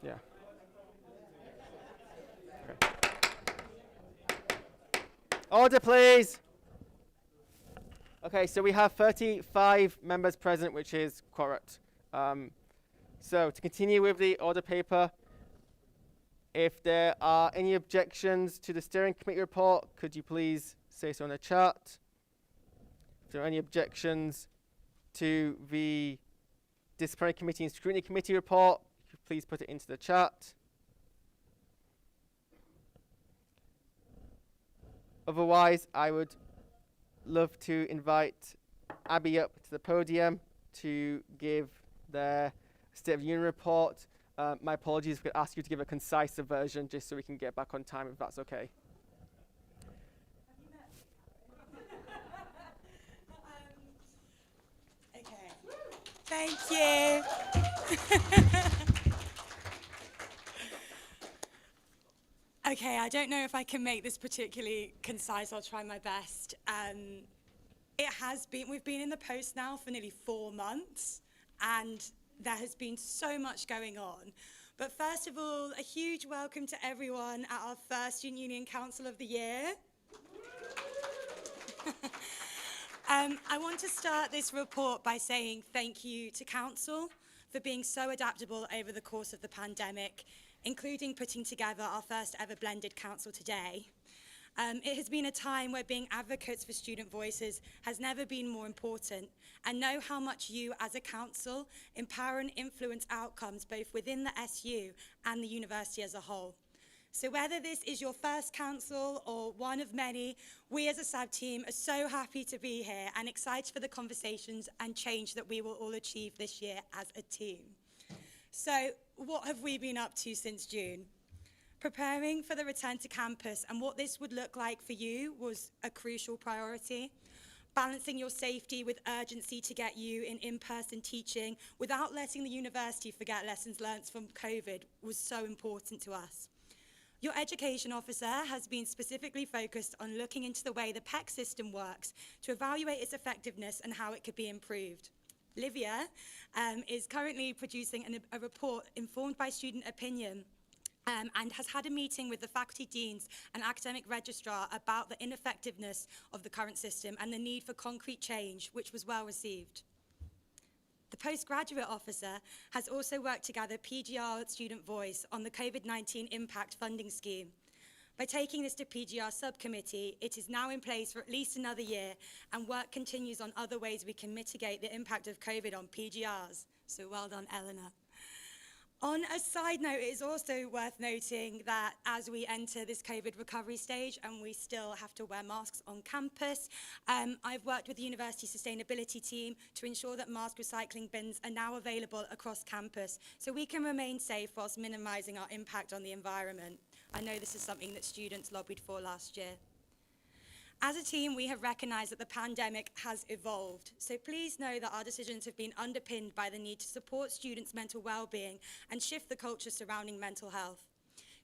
Yeah. Okay. Order, please. Okay, so we have 35 members present, which is correct. So to continue with the order paper, if there are any objections to the steering committee report, could you please say so in the chat? If there are any objections to the disciplinary committee and scrutiny committee report, please put it into the chat. Otherwise, I would love to invite Abby up to the podium to give their State of the Union report. My apologies, if I could ask you to give a concise version just so we can get back on time, if that's okay. Okay. Thank you. Okay, I don't know if I can make this particularly concise. I'll try my best. We've been in the post now for nearly 4 months, and there has been so much going on. But first of all, a huge welcome to everyone at our first Student Union Council of the Year. I want to start this report by saying thank you to Council for being so adaptable over the course of the pandemic, including putting together our first ever blended council today. It has been a time where being advocates for student voices has never been more important, and know how much you as a council empower and influence outcomes both within the SU and the university as a whole. So whether this is your first council or one of many, we as a SAB team are so happy to be here and excited for the conversations and change that we will all achieve this year as a team. So what have we been up to since June? Preparing for the return to campus and what this would look like for you was a crucial priority. Balancing your safety with urgency to get you in-person teaching without letting the university forget lessons learnt from COVID was so important to us. Your education officer has been specifically focused on looking into the way the PEC system works to evaluate its effectiveness and how it could be improved. Livia is currently producing a report informed by student opinion and has had a meeting with the faculty deans and academic registrar about the ineffectiveness of the current system and the need for concrete change, which was well received. The postgraduate officer has also worked to gather PGR student voice on the COVID-19 impact funding scheme. By taking this to PGR subcommittee, it is now in place for at least another year, and work continues on other ways we can mitigate the impact of COVID on PGRs. So well done, Eleanor. On a side note, it is also worth noting that as we enter this COVID recovery stage and we still have to wear masks on campus, I've worked with the university sustainability team to ensure that mask recycling bins are now available across campus so we can remain safe whilst minimising our impact on the environment. I know this is something that students lobbied for last year. As a team, we have recognised that the pandemic has evolved, so please know that our decisions have been underpinned by the need to support students' mental well-being and shift the culture surrounding mental health.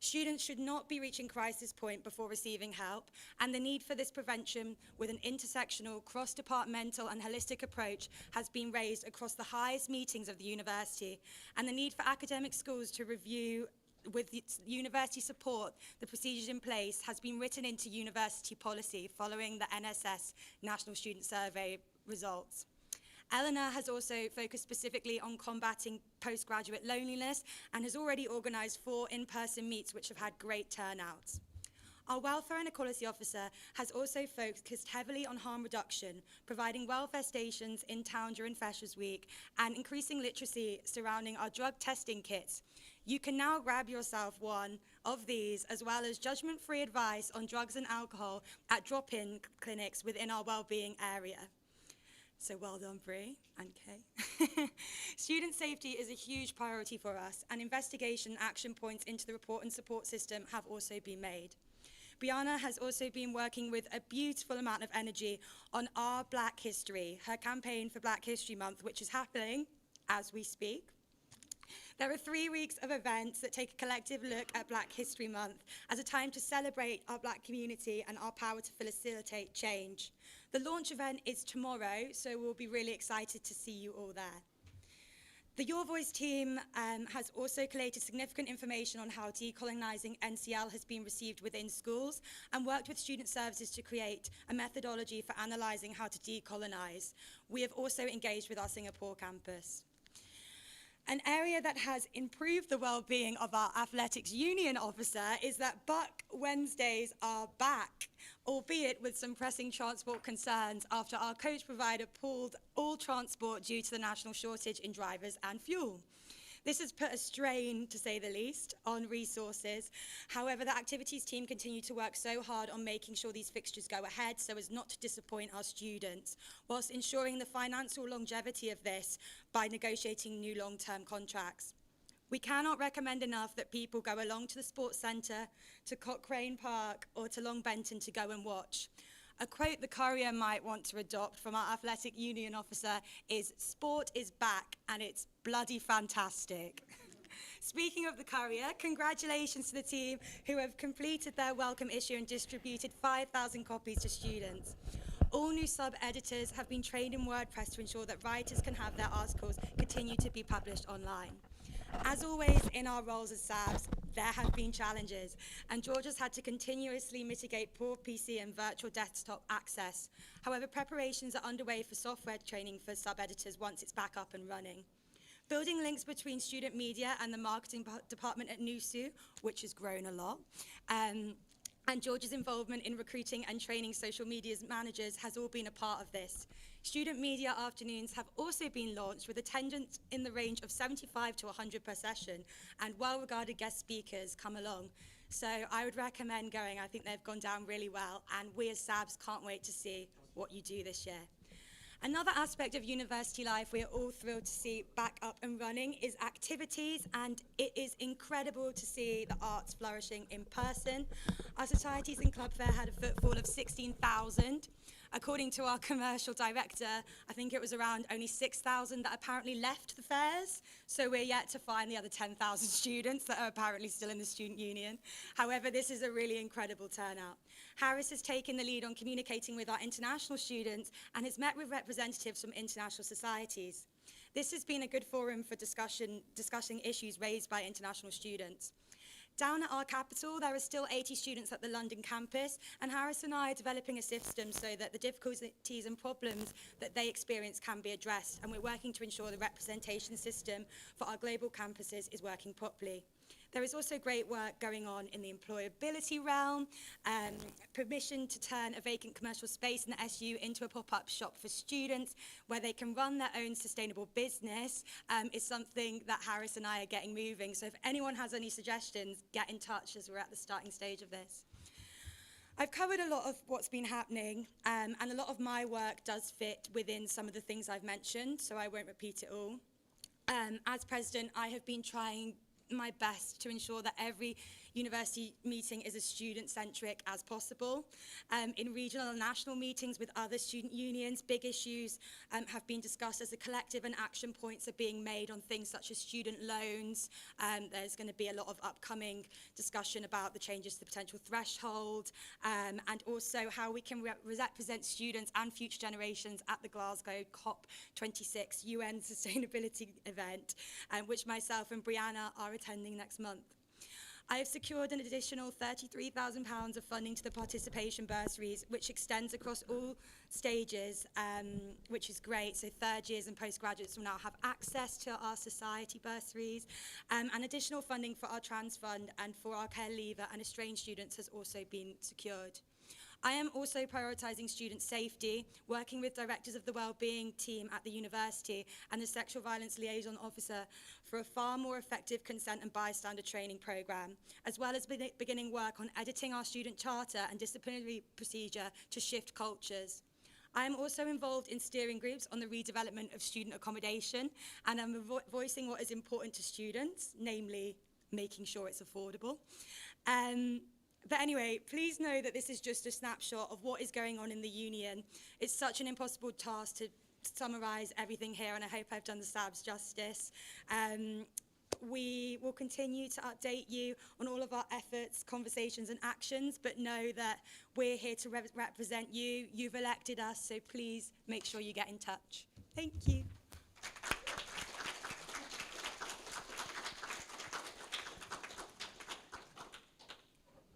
Students should not be reaching crisis point before receiving help, and the need for this prevention with an intersectional, cross-departmental and holistic approach has been raised across the highest meetings of the university, and the need for academic schools to review with university support, the procedures in place has been written into university policy following the NSS National Student Survey results. Eleanor has also focused specifically on combating postgraduate loneliness and has already organised 4 in-person meets which have had great turnouts. Our Welfare and Equality Officer has also focused heavily on harm reduction, providing welfare stations in town during Freshers' Week and increasing literacy surrounding our drug testing kits. You can now grab yourself one of these, as well as judgment-free advice on drugs and alcohol at drop-in clinics within our wellbeing area. So well done, Bree and Kay. Student safety is a huge priority for us, and investigation action points into the report and support system have also been made. Brianna has also been working with a beautiful amount of energy on Our Black History, her campaign for Black History Month, which is happening as we speak. There are 3 weeks of events that take a collective look at Black History Month as a time to celebrate our Black community and our power to facilitate change. The launch event is tomorrow, so we'll be really excited to see you all there. The Your Voice team has also collated significant information on how decolonising NCL has been received within schools and worked with student services to create a methodology for analysing how to decolonise. We have also engaged with our Singapore campus. An area that has improved the well-being of our athletics union officer is that Buck Wednesdays are back, albeit with some pressing transport concerns after our coach provider pulled all transport due to the national shortage in drivers and fuel. This has put a strain, to say the least, on resources. However, the activities team continue to work so hard on making sure these fixtures go ahead so as not to disappoint our students, whilst ensuring the financial longevity of this by negotiating new long-term contracts. We cannot recommend enough that people go along to the sports centre, to Cochrane Park, or to Long Benton to go and watch. A quote the Courier might want to adopt from our athletic union officer is, "Sport is back and it's bloody fantastic." Speaking of the Courier, congratulations to the team who have completed their welcome issue and distributed 5,000 copies to students. All new sub-editors have been trained in WordPress to ensure that writers can have their articles continue to be published online. As always in our roles as SABs, there have been challenges, and Georgia's had to continuously mitigate poor PC and virtual desktop access. However, preparations are underway for software training for sub-editors once it's back up and running. Building links between student media and the marketing department at NUSU, which has grown a lot, and Georgia's involvement in recruiting and training social media managers has all been a part of this. Student media afternoons have also been launched with attendance in the range of 75 to 100 per session, and well-regarded guest speakers come along. So I would recommend going. I think they've gone down really well, and we as SABs can't wait to see what you do this year. Another aspect of university life we are all thrilled to see back up and running is activities, and it is incredible to see the arts flourishing in person. Our societies and club fair had a footfall of 16,000. According to our commercial director, I think it was around only 6,000 that apparently left the fairs, so we're yet to find the other 10,000 students that are apparently still in the student union. However, this is a really incredible turnout. Harris has taken the lead on communicating with our international students and has met with representatives from international societies. This has been a good forum for discussing issues raised by international students. Down at our capital, there are still 80 students at the London campus, and Harris and I are developing a system so that the difficulties and problems that they experience can be addressed, and we're working to ensure the representation system for our global campuses is working properly. There is also great work going on in the employability realm. Permission to turn a vacant commercial space in the SU into a pop-up shop for students where they can run their own sustainable business is something that Harris and I are getting moving. So if anyone has any suggestions, get in touch as we're at the starting stage of this. I've covered a lot of what's been happening, and a lot of my work does fit within some of the things I've mentioned, so I won't repeat it all. As president, I have been trying my best to ensure that every university meeting is as student-centric as possible. In regional and national meetings with other student unions, big issues have been discussed as a collective, and action points are being made on things such as student loans. There's going to be a lot of upcoming discussion about the changes to the potential threshold, and also how we can represent students and future generations at the Glasgow COP26 UN Sustainability event, which myself and Brianna are attending next month. I have secured an additional £33,000 of funding to the participation bursaries, which extends across all stages, which is great. So third years and postgraduates will now have access to our society bursaries. And additional funding for our trans fund and for our care leaver and estranged students has also been secured. I am also prioritising student safety, working with directors of the wellbeing team at the university and the sexual violence liaison officer for a far more effective consent and bystander training programme, as well as beginning work on editing our student charter and disciplinary procedure to shift cultures. I am also involved in steering groups on the redevelopment of student accommodation, and I'm voicing what is important to students, namely making sure it's affordable. But anyway, please know that this is just a snapshot of what is going on in the union. It's such an impossible task to summarise everything here, and I hope I've done the SABs justice. We will continue to update you on all of our efforts, conversations and actions, but know that we're here to represent you. You've elected us, so please make sure you get in touch. Thank you.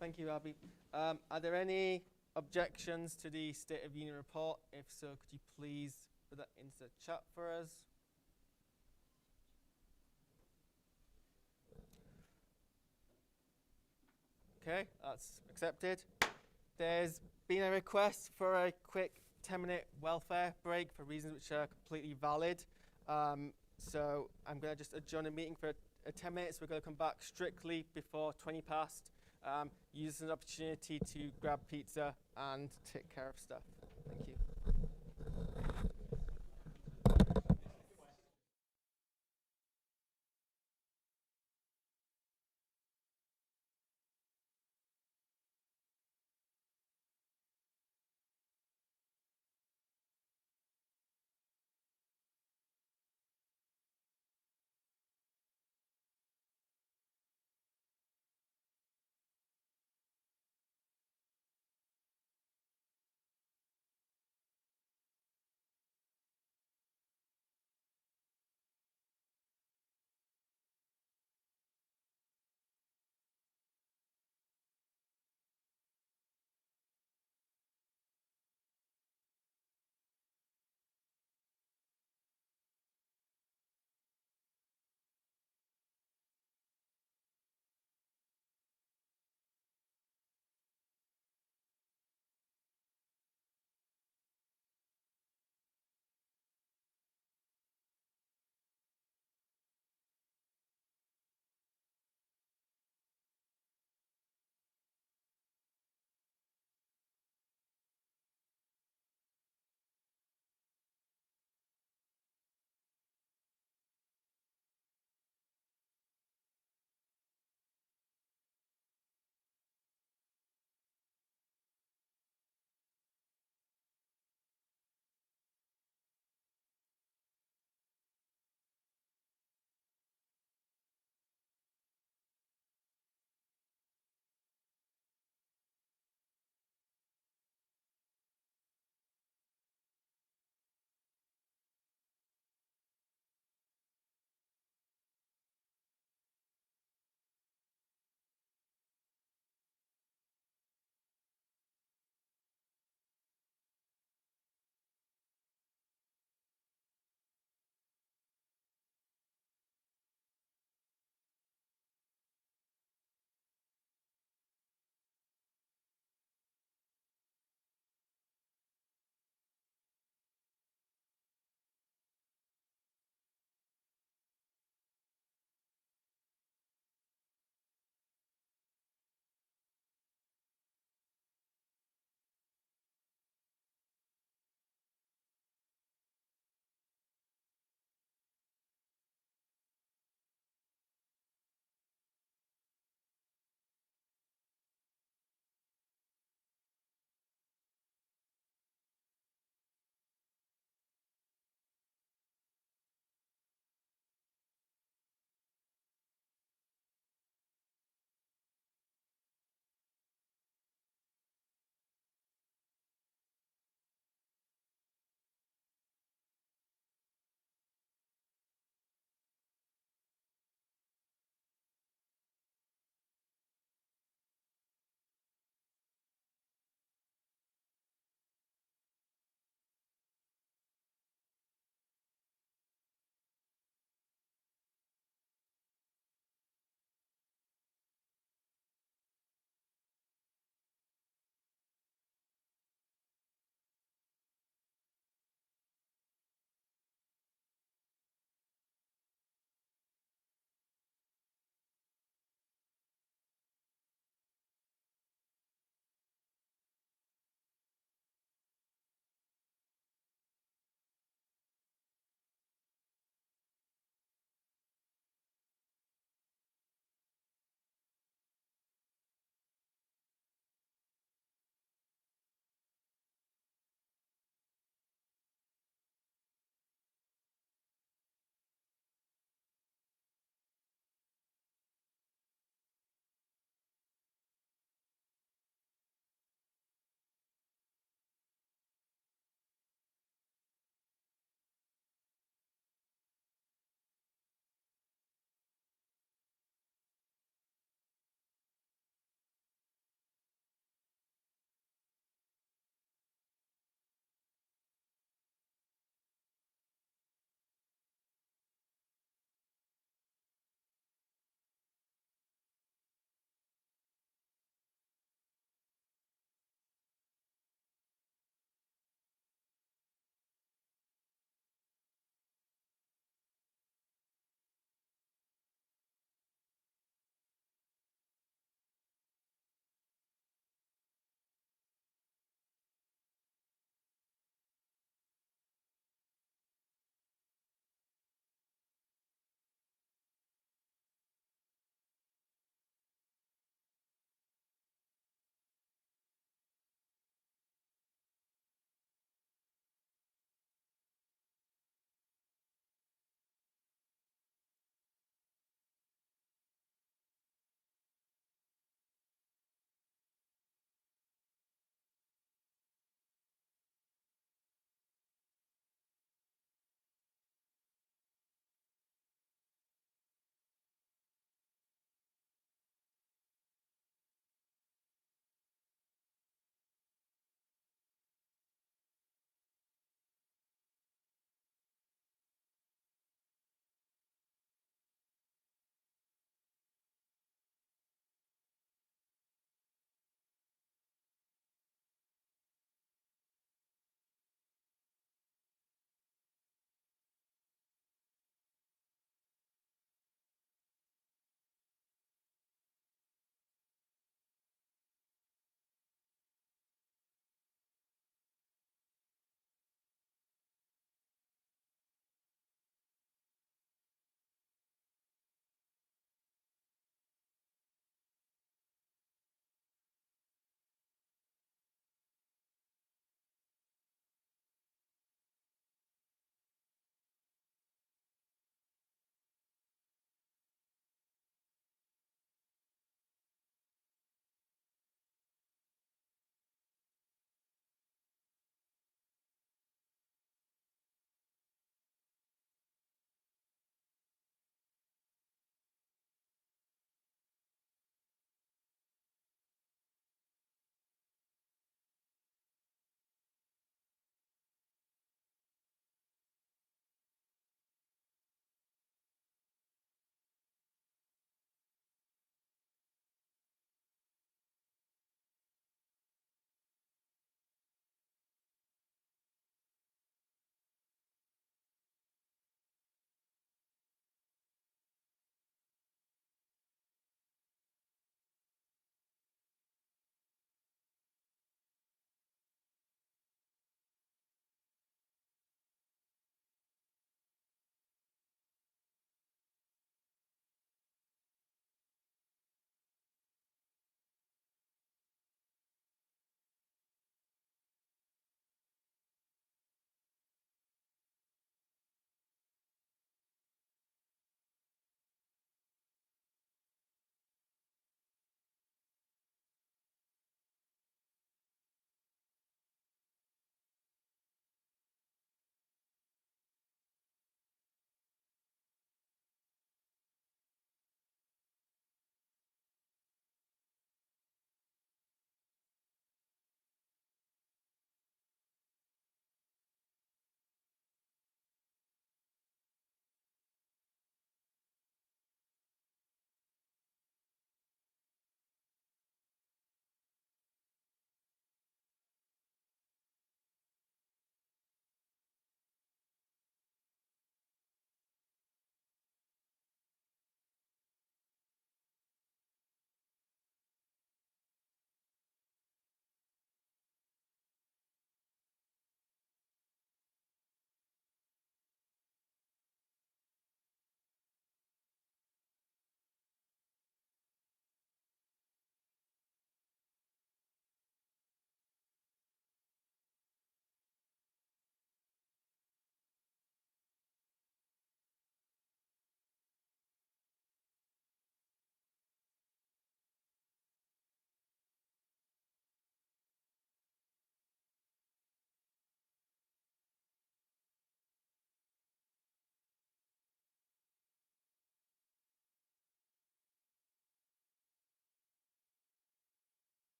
Thank you, Abby. Are there any objections to the State of Union report? If so, could you please put that into the chat for us? Okay, that's accepted. There's been a request for a quick 10-minute welfare break for reasons which are completely valid. So I'm going to just adjourn the meeting for 10 minutes. We're going to come back strictly before 20 past. Use this as an opportunity to grab pizza and take care of stuff. Thank you.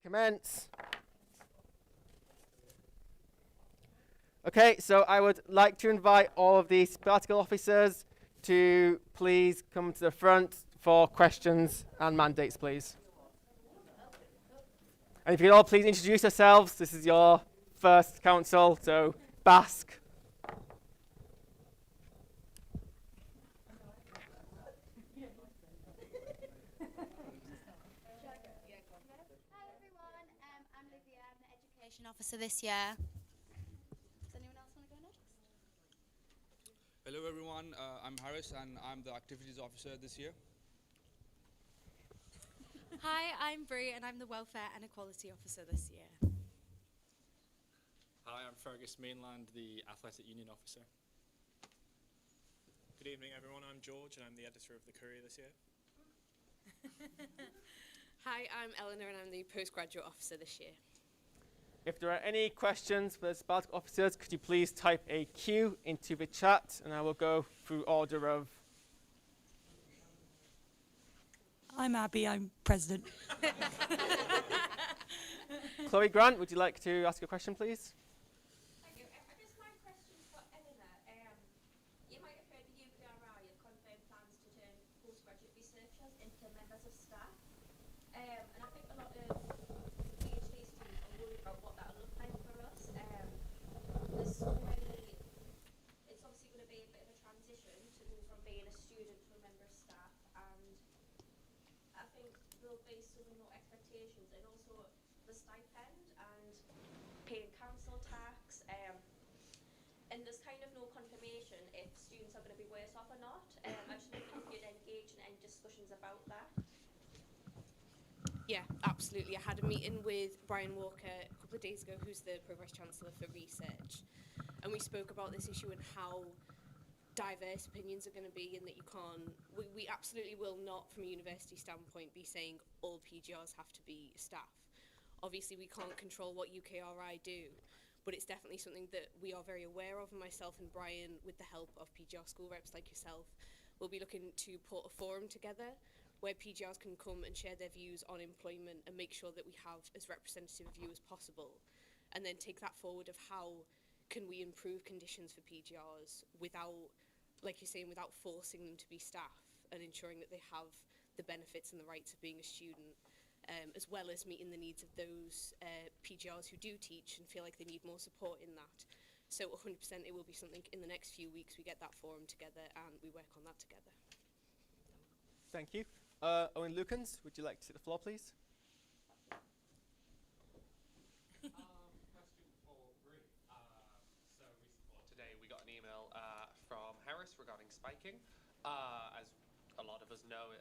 Commence. Okay, so I would like to invite all of the sabbatical officers to please come to the front for questions and mandates, please. And if you could all please introduce yourselves, this is your first council, so Basque. Hi everyone, I'm Livia, I'm the education officer this year. Does anyone else want to go next? Hello everyone, I'm Harris and I'm the activities officer this year. Hi, I'm Brie and I'm the welfare and equality officer this year. Hi, I'm Fergus Mainland, the Athletic Union Officer. Good evening everyone, I'm George and I'm the editor of the Courier this year. Hi, I'm Eleanor and I'm the postgraduate officer this year. If there are any questions for the sabbatical officers, could you please type a Q into the chat and I will go through order of. I'm Abby, I'm president. Chloe Grant, would you like to ask a question, please? Thank you. I guess my question's for Eleanor. You might have heard the UKRI have confirmed plans to turn postgraduate researchers into members of staff. And I think a lot of PhD students are worried about what that'll look like for us. There's so many, it's obviously going to be a bit of a transition to go from being a student to a member of staff, and I think there'll be some more expectations, and also the stipend and paying council tax, and there's kind of no confirmation if students are going to be worse off or not. I just wondered if you'd engage in any discussions about that. Yeah, absolutely. I had a meeting with Brian Walker a couple of days ago, who's the Pro-Vice Chancellor for Research, and we spoke about this issue and how diverse opinions are going to be, and that you can't, we absolutely will not, from a university standpoint, be saying all PGRs have to be staff. Obviously, we can't control what UKRI do, but it's definitely something that we are very aware of, and myself and Brian, with the help of PGR school reps like yourself, will be looking to put a forum together where PGRs can come and share their views on employment and make sure that we have as representative a view as possible, and then take that forward of how can we improve conditions for PGRs without, like you're saying, without forcing them to be staff, and ensuring that they have the benefits and the rights of being a student, as well as meeting the needs of those PGRs who do teach and feel like they need more support in that. So 100% it will be something in the next few weeks we get that forum together and we work on that together. Thank you. Owen Lukens, would you like to take the floor, please? Question for Brie. Today we got an email from Harris regarding spiking. As a lot of us know,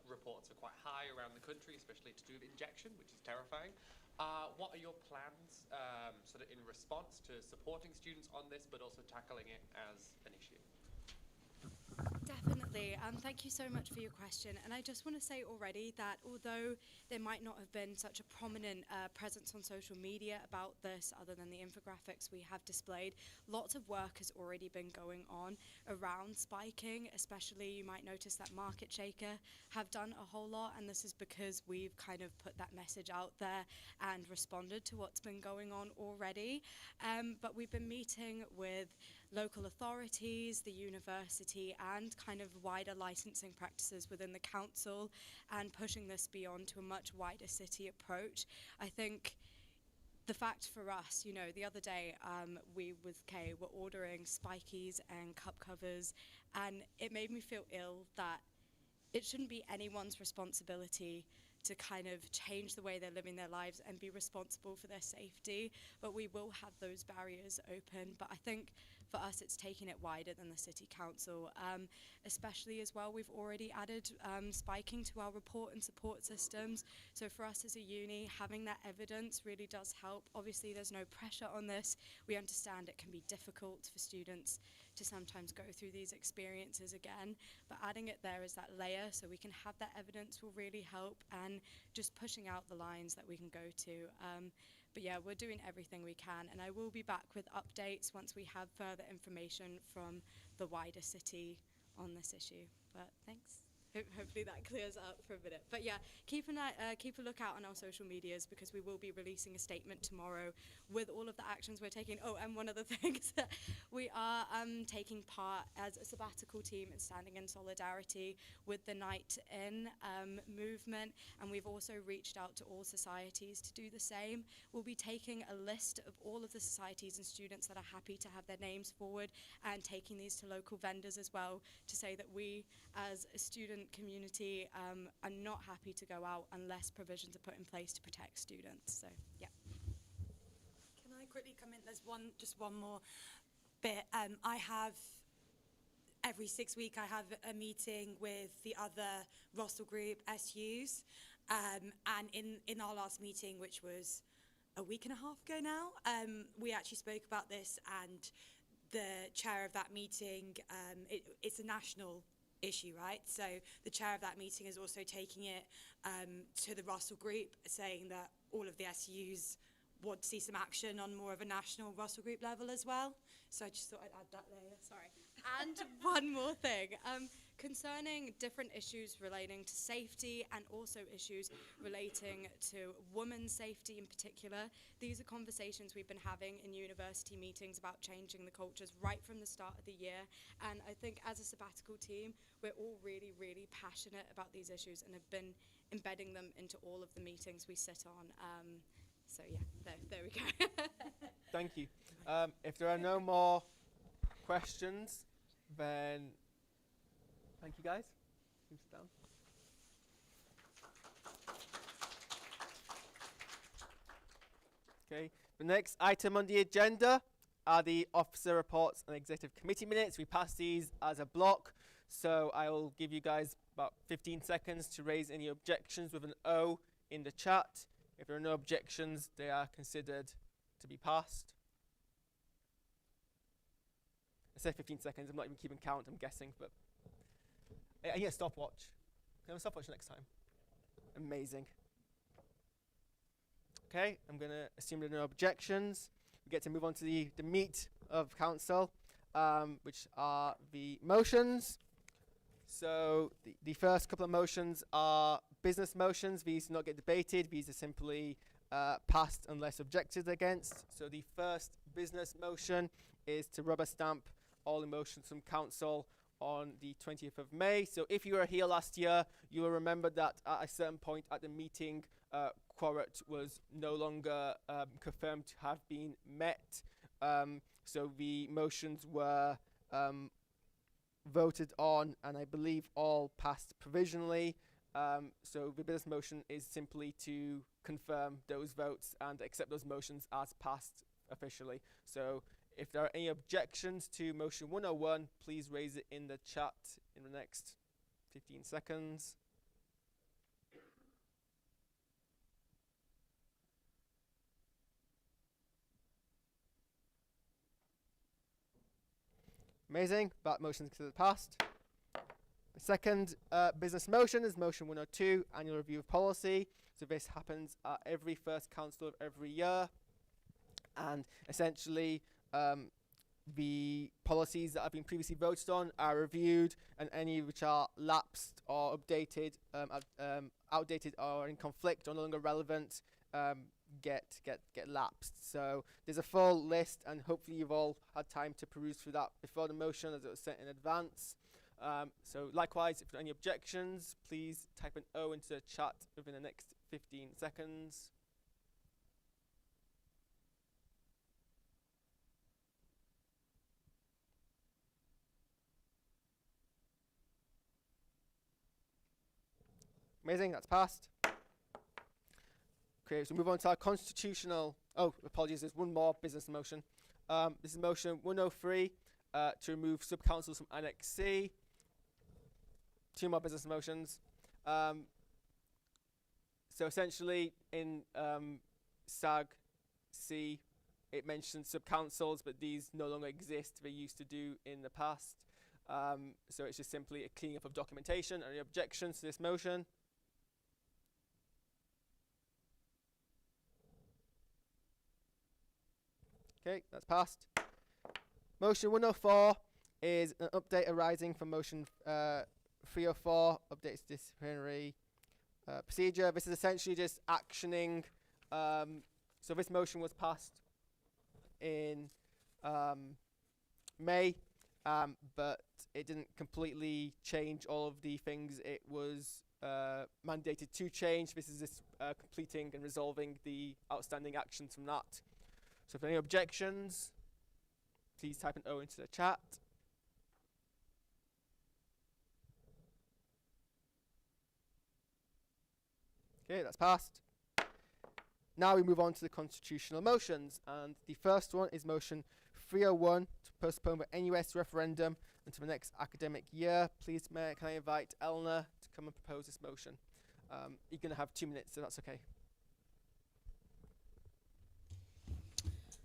reports are quite high around the country, especially to do with injection, which is terrifying. What are your plans sort of in response to supporting students on this, but also tackling it as an issue? Definitely. Thank you so much for your question. And I just want to say already that although there might not have been such a prominent presence on social media about this, other than the infographics we have displayed, lots of work has already been going on around spiking. Especially, you might notice that Market Shaker have done a whole lot, and this is because we've kind of put that message out there and responded to what's been going on already. But we've been meeting with local authorities, the university, and kind of wider licensing practices within the council, and pushing this beyond to a much wider city approach. I think the fact for us, you know, the other day we with Kay were ordering spikies and cup covers, and it made me feel ill that it shouldn't be anyone's responsibility to kind of change the way they're living their lives and be responsible for their safety, but we will have those barriers open. But I think for us it's taking it wider than the city council, especially as well we've already added spiking to our report and support systems. So for us as a uni, having that evidence really does help. Obviously there's no pressure on this. We understand it can be difficult for students to sometimes go through these experiences again, but adding it there as that layer so we can have that evidence will really help, and just pushing out the lines that we can go to. But yeah, we're doing everything we can, and I will be back with updates once we have further information from the wider city on this issue. But thanks. Hopefully that clears it up for a minute. But yeah, keep a lookout on our social medias because we will be releasing a statement tomorrow with all of the actions we're taking. Oh, and one other thing is that we are taking part as a sabbatical team and standing in solidarity with the Night In movement, and we've also reached out to all societies to do the same. We'll be taking a list of all of the societies and students that are happy to have their names forward and taking these to local vendors as well to say that we as a student community are not happy to go out unless provisions are put in place to protect students. So yeah. Can I quickly come in? There's just one more bit. I have every 6 weeks I have a meeting with the other Russell Group SUs, and in our last meeting, which was a week and a half ago now, we actually spoke about this, and the chair of that meeting, it's a national issue, right? So the chair of that meeting is also taking it to the Russell Group, saying that all of the SUs want to see some action on more of a national Russell Group level as well. So I just thought I'd add that later, sorry. And one more thing, concerning different issues relating to safety and also issues relating to women's safety in particular. These are conversations we've been having in university meetings about changing the cultures right from the start of the year. And I think as a sabbatical team, we're all really, really passionate about these issues and have been embedding them into all of the meetings we sit on. So yeah, there we go. Thank you. If there are no more questions, then thank you guys. You can sit down. Okay, the next item on the agenda are the officer reports and executive committee minutes. We pass these as a block, so I will give you guys about 15 seconds to raise any objections with an O in the chat. If there are no objections, they are considered to be passed. I said 15 seconds, I'm not even keeping count, I'm guessing, but I need a stopwatch. Can I have a stopwatch next time? Amazing. Okay, I'm going to assume there are no objections. We get to move on to the meat of council, which are the motions. So the first couple of motions are business motions. These do not get debated. These are simply passed unless objected against. So the first business motion is to rubber stamp all the motions from council on the 20th of May. So if you were here last year, you will remember that at a certain point at the meeting, quorum was no longer confirmed to have been met. So the motions were voted on, and I believe all passed provisionally. So the business motion is simply to confirm those votes and accept those motions as passed officially. So if there are any objections to motion 101, please raise it in the chat in the next 15 seconds. Amazing, that motion is considered passed. The second business motion is motion 102, annual review of policy. So this happens at every first council of every year. And essentially, the policies that have been previously voted on are reviewed, and any which are lapsed or updated, outdated or in conflict or no longer relevant, get lapsed. So there's a full list, and hopefully you've all had time to peruse through that before the motion as it was sent in advance. So likewise, if there are any objections, please type an O into the chat within the next 15 seconds. Amazing, that's passed. Okay, so move on to our constitutional, apologies, there's one more business motion. This is motion 103 to remove sub-councils from Annex C. Two more business motions. So essentially in SAG C, it mentions sub-councils, but these no longer exist. They used to do in the past. So it's just simply a cleaning up of documentation. Any objections to this motion? Okay, that's passed. Motion 104 is an update arising from motion 304 updates disciplinary procedure. This is essentially just actioning. So this motion was passed in May, but it didn't completely change all of the things it was mandated to change. This is just completing and resolving the outstanding actions from that. So if there are any objections, please type an O into the chat. Okay, that's passed. Now we move on to the constitutional motions, and the first one is motion 301 to postpone the NUS referendum until the next academic year. Please, Mayor, can I invite Eleanor to come and propose this motion? You're going to have 2 minutes, so that's okay.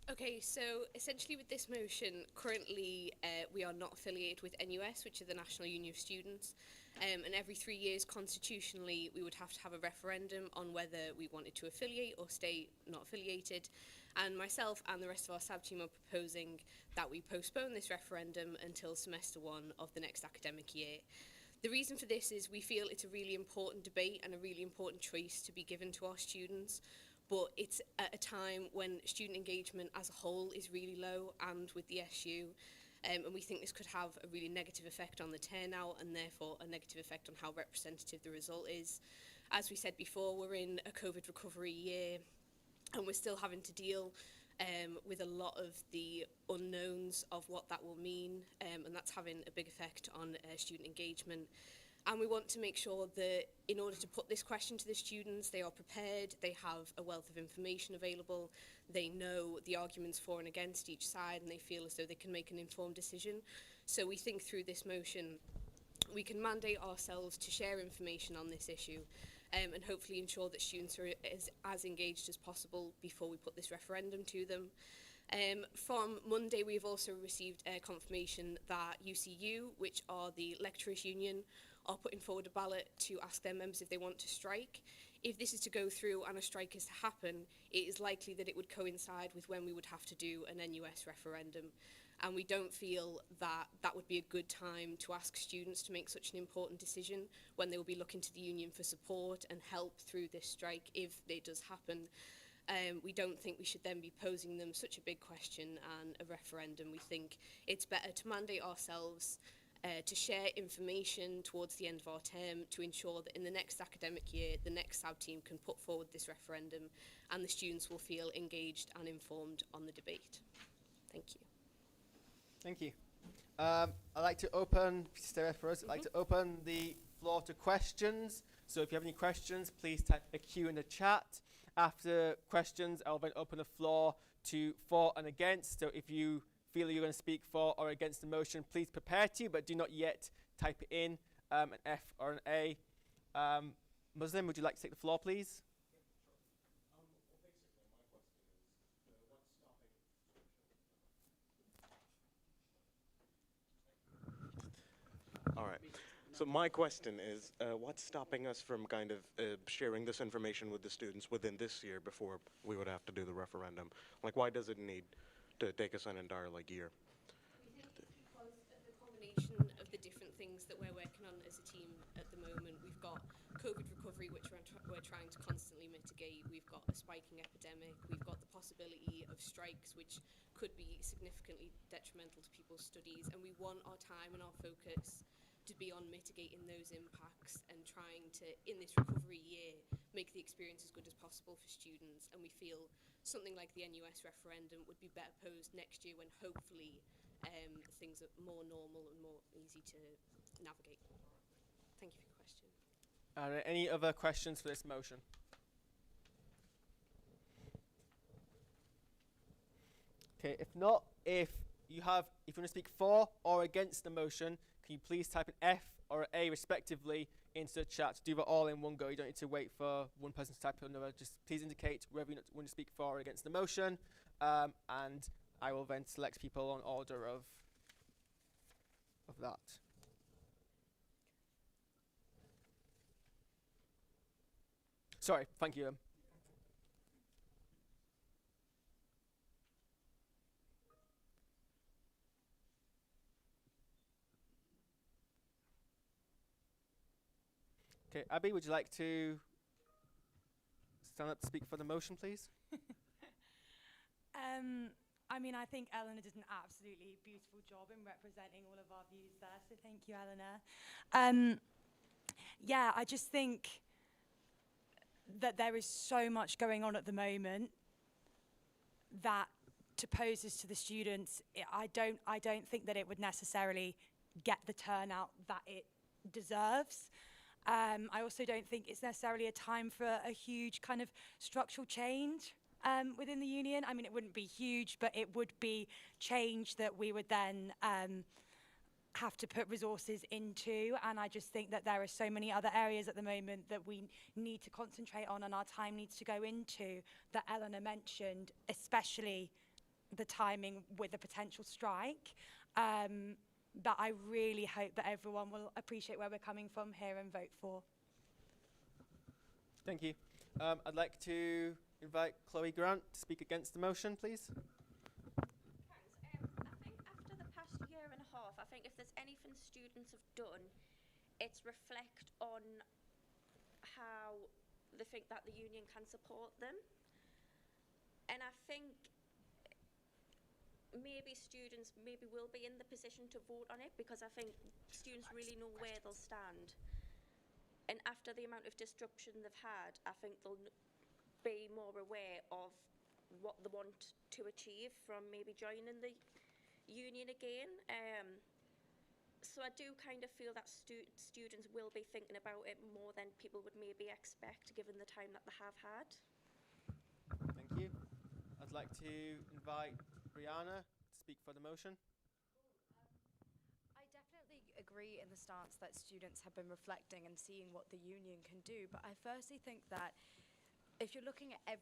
Okay, so essentially with this motion, currently we are not affiliated with NUS, which are the National Union of Students, and every 3 years constitutionally we would have to have a referendum on whether we wanted to affiliate or stay not affiliated. And myself and the rest of our SAB team are proposing that we postpone this referendum until semester 1 of the next academic year. The reason for this is we feel it's a really important debate and a really important choice to be given to our students, but it's at a time when student engagement as a whole is really low, and with the SU, and we think this could have a really negative effect on the turnout and therefore a negative effect on how representative the result is. As we said before, we're in a COVID recovery year and we're still having to deal with a lot of the unknowns of what that will mean, and that's having a big effect on student engagement. And we want to make sure that in order to put this question to the students, they are prepared, they have a wealth of information available, they know the arguments for and against each side, and they feel as though they can make an informed decision. So we think through this motion, we can mandate ourselves to share information on this issue, and hopefully ensure that students are as engaged as possible before we put this referendum to them. From Monday, we've also received confirmation that UCU, which are the Lecturers' Union, are putting forward a ballot to ask their members if they want to strike. If this is to go through and a strike is to happen, it is likely that it would coincide with when we would have to do an NUS referendum. And we don't feel that that would be a good time to ask students to make such an important decision when they will be looking to the union for support and help through this strike if it does happen. We don't think we should then be posing them such a big question and a referendum. We think it's better to mandate ourselves to share information towards the end of our term to ensure that in the next academic year, the next SAB team can put forward this referendum and the students will feel engaged and informed on the debate. Thank you. Thank you. I'd like to open, stay there for us, I'd like to open the floor to questions. So if you have any questions, please type a Q in the chat. After questions, I'll then open the floor to for and against. So if you feel you're going to speak for or against the motion, please prepare to, but do not yet type it in, an F or an A. Muslim, would you like to take the floor, please? All right. So my question is, what's stopping us from kind of sharing this information with the students within this year before we would have to do the referendum? Like, why does it need to take us an entire year? We think it's because of the combination of the different things that we're working on as a team at the moment. We've got COVID recovery, which we're trying to constantly mitigate. We've got a spiking epidemic. We've got the possibility of strikes, which could be significantly detrimental to people's studies. And we want our time and our focus to be on mitigating those impacts and trying to, in this recovery year, make the experience as good as possible for students. And we feel something like the NUS referendum would be better posed next year when hopefully things are more normal and more easy to navigate. Thank you for your question. Are there any other questions for this motion? Okay, if not, if you want to speak for or against the motion, can you please type an F or an A respectively into the chat? Do that all in one go. You don't need to wait for one person to type another. Just please indicate whether you want to speak for or against the motion, and I will then select people on order of that. Sorry, thank you. Okay, Abby, would you like to stand up to speak for the motion, please? I mean, I think Eleanor did an absolutely beautiful job in representing all of our views there, so thank you, Eleanor. Yeah, I just think that there is so much going on at the moment that to pose this to the students, I don't think that it would necessarily get the turnout that it deserves. I also don't think it's necessarily a time for a huge kind of structural change within the union. I mean, it wouldn't be huge, but it would be change that we would then have to put resources into. And I just think that there are so many other areas at the moment that we need to concentrate on and our time needs to go into that Eleanor mentioned, especially the timing with the potential strike. But I really hope that everyone will appreciate where we're coming from here and vote for. Thank you. I'd like to invite Chloe Grant to speak against the motion, please. Thanks. I think after the past year and a half, I think if there's anything students have done, it's reflect on how they think that the union can support them. And I think maybe students will be in the position to vote on it because I think students really know where they'll stand. And after the amount of disruption they've had, I think they'll be more aware of what they want to achieve from maybe joining the union again. So I do kind of feel that students will be thinking about it more than people would maybe expect given the time that they have had. Thank you. I'd like to invite Brianna to speak for the motion. I definitely agree in the stance that students have been reflecting and seeing what the union can do, but I firstly think that if you're looking at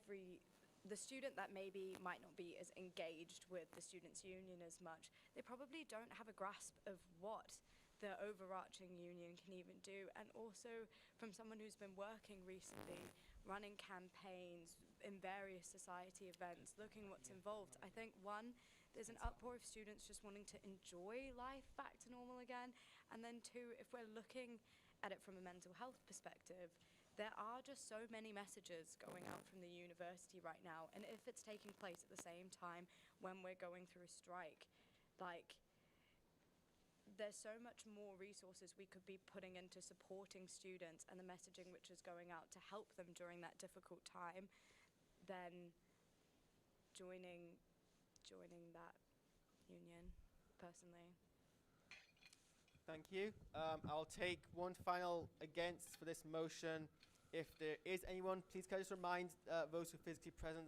the student that maybe might not be as engaged with the students' union as much, they probably don't have a grasp of what the overarching union can even do. And also from someone who's been working recently, running campaigns in various society events, looking what's involved, I think one, there's an uproar of students just wanting to enjoy life back to normal again. And then two, if we're looking at it from a mental health perspective, there are just so many messages going out from the university right now. And if it's taking place at the same time when we're going through a strike, like, there's so much more resources we could be putting into supporting students and the messaging which is going out to help them during that difficult time than joining that union, personally. Thank you. I'll take one final against for this motion. If there is anyone, please can I just remind those who are physically present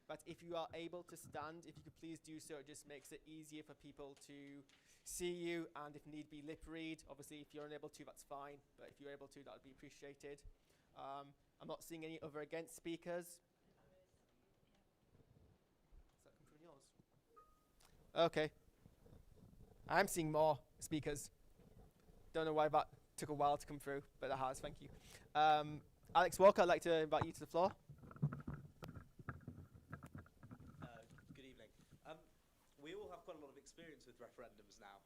that if you are able to stand, if you could please do so. It just makes it easier for people to see you, and if need be, lip read. Obviously, if you're unable to, that's fine, but if you're able to, that would be appreciated. I'm not seeing any other against speakers. Does that come from yours? Okay. I'm seeing more speakers. Don't know why that took a while to come through, but it has. Thank you. Alex Walker, I'd like to invite you to the floor. Good evening. We all have quite a lot of experience with referendums now,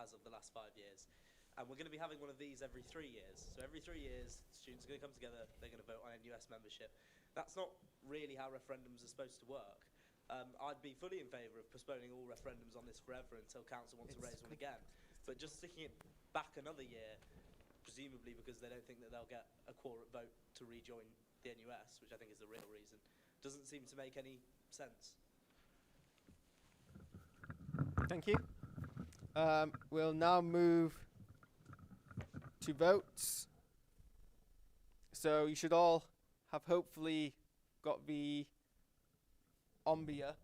as of the last 5 years. And we're going to be having one of these every 3 years. So every 3 years, students are going to come together, they're going to vote on NUS membership. That's not really how referendums are supposed to work. I'd be fully in favour of postponing all referendums on this forever until council wants to raise one again. But just sticking it back another year, presumably because they don't think that they'll get a quorum vote to rejoin the NUS, which I think is the real reason, doesn't seem to make any sense. Thank you. We'll now move to votes. So you should all have hopefully got the Ombia.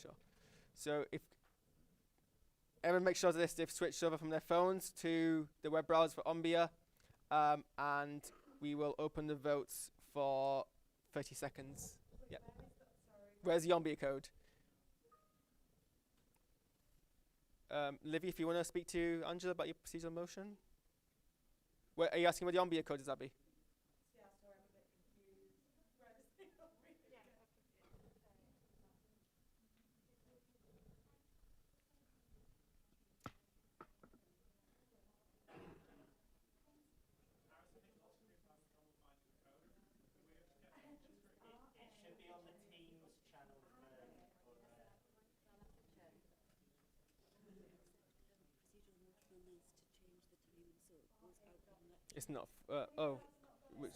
Sure. So if everyone make sure that they've switched over from their phones to the web browser for Ombia, and we will open the votes for 30 seconds. Yep. Where's the Ombia code? Livy, if you want to speak to Angela about your procedural motion. Where, are you asking where the Ombia code is, Abby? Yeah, sorry, I'm a bit confused. Where is the Ombia code? It's not. Oh. Which,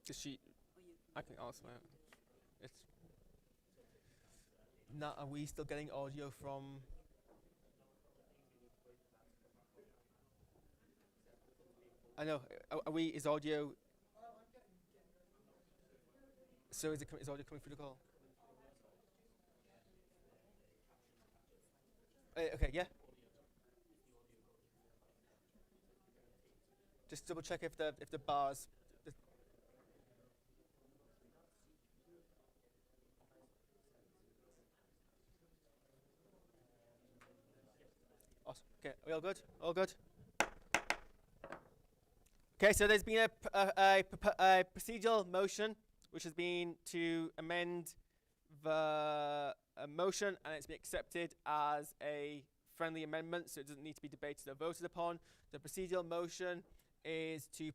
does she? I can ask her. It's. Now, are we still getting audio from? I know. Are we? Is audio? So is audio coming through the call? Okay. Yeah. Just double check if the bars. Awesome. Okay. Are we all good? All good. Okay. So there's been a procedural motion which has been to amend the motion, and it's been accepted as a friendly amendment, so it doesn't need to be debated or voted upon. The procedural motion is to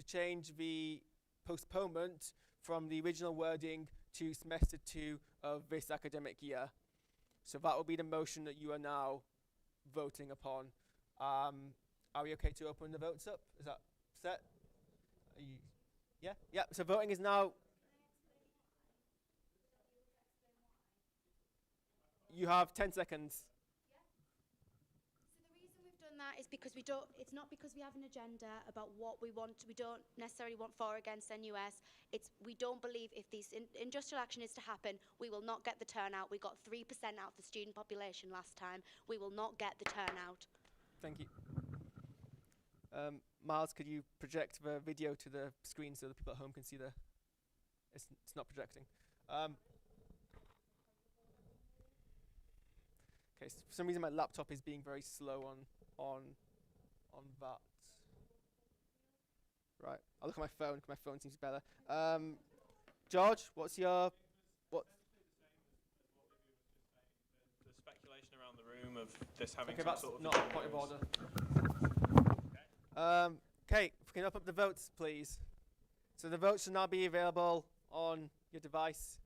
change the postponement from the original wording to semester 2 of this academic year. So that will be the motion that you are now voting upon. Are we okay to open the votes up? Is that set? Yeah? Yeah, so voting is now. You have 10 seconds. So the reason we've done that is because it's not because we have an agenda about what we want. We don't necessarily want for or against NUS. We don't believe if this industrial action is to happen, we will not get the turnout. We got 3% out of the student population last time. We will not get the turnout. Thank you. Miles, could you project the video to the screen so the people at home can see the... It's not projecting. Okay, so for some reason my laptop is being very slow on that. Right, I'll look at my phone, 'cause my phone seems better. George, what's your... What? The speculation around the room of this having Okay, some that's sort of not a point of order. Okay, if we can open up the votes, please. So the votes should now be available on your device.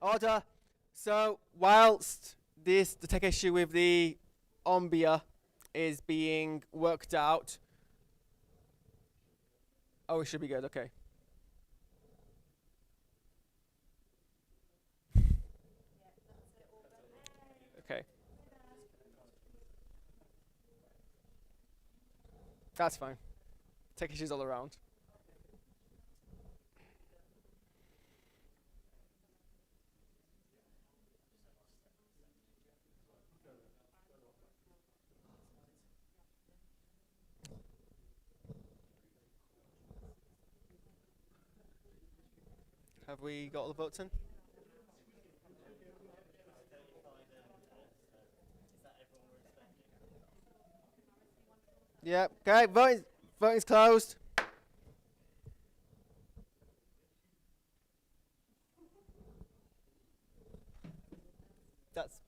Order. So whilst the take issue with the Ombia is being worked out. Oh, it should be good. Okay. Okay. That's fine. Tech issues all around. Have we got all the votes in? Yeah. Okay. Voting's closed. That's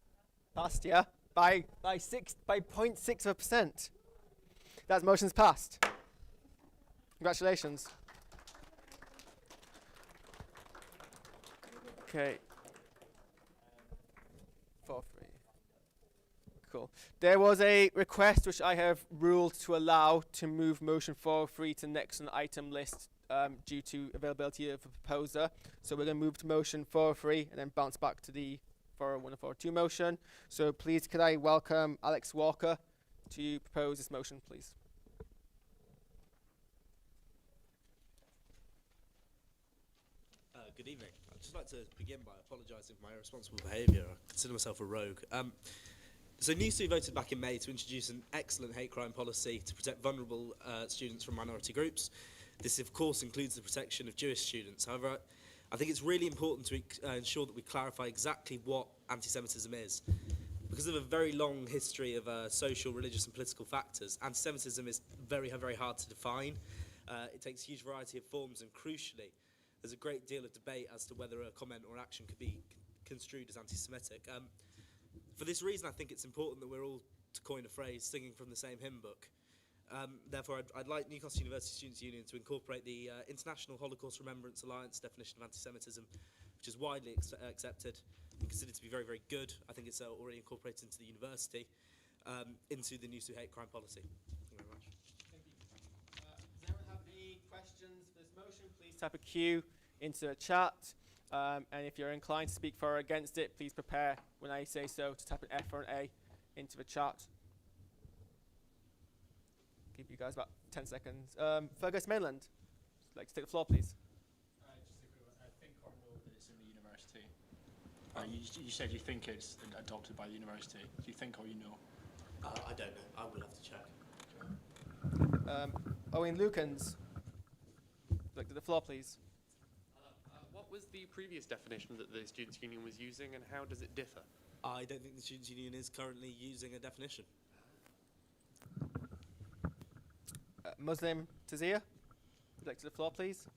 passed. Yeah. By 0.6%. That motion's passed. Congratulations. Okay. 4-3. Cool. There was a request which I have ruled to allow to move motion 403 to next on the item list due to availability of a proposer. So we're going to move to motion 403 and then bounce back to the 401 and 402 motion. So please could I welcome Alex Walker to propose this motion, please. Good evening. I'd just like to begin by apologising for my irresponsible behaviour. I consider myself a rogue. So NUSU voted back in May to introduce an excellent hate crime policy to protect vulnerable students from minority groups. This, of course, includes the protection of Jewish students. However, I think it's really important to ensure that we clarify exactly what anti-Semitism is. Because of a very long history of social, religious and political factors, anti-Semitism is very, very hard to define. It takes a huge variety of forms, and crucially, there's a great deal of debate as to whether a comment or action could be construed as anti-Semitic. For this reason, I think it's important that we're all, to coin a phrase, singing from the same hymn book. Therefore, I'd like Newcastle University Students' Union to incorporate the International Holocaust Remembrance Alliance definition of anti-Semitism, which is widely accepted and considered to be very, very good. I think it's already incorporated into the university, into the NUSU hate crime policy. Thank you very much. Thank you. Does anyone have any questions for this motion? Please type a Q into the chat. And if you're inclined to speak for or against it, please prepare when I say so to type an F or an A into the chat. Give you guys about 10 seconds. Fergus Mainland, would you like to take the floor, please? I think or know that it's in the university. You said you think it's adopted by the university. Do you think or you know? I don't know. I will have to check. Owen Lukens, would you like to the floor, please? What was the previous definition that the Students' Union was using, and how does it differ? I don't think the Students' Union is currently using a definition. Muslim Tazia, would you like to the floor, please?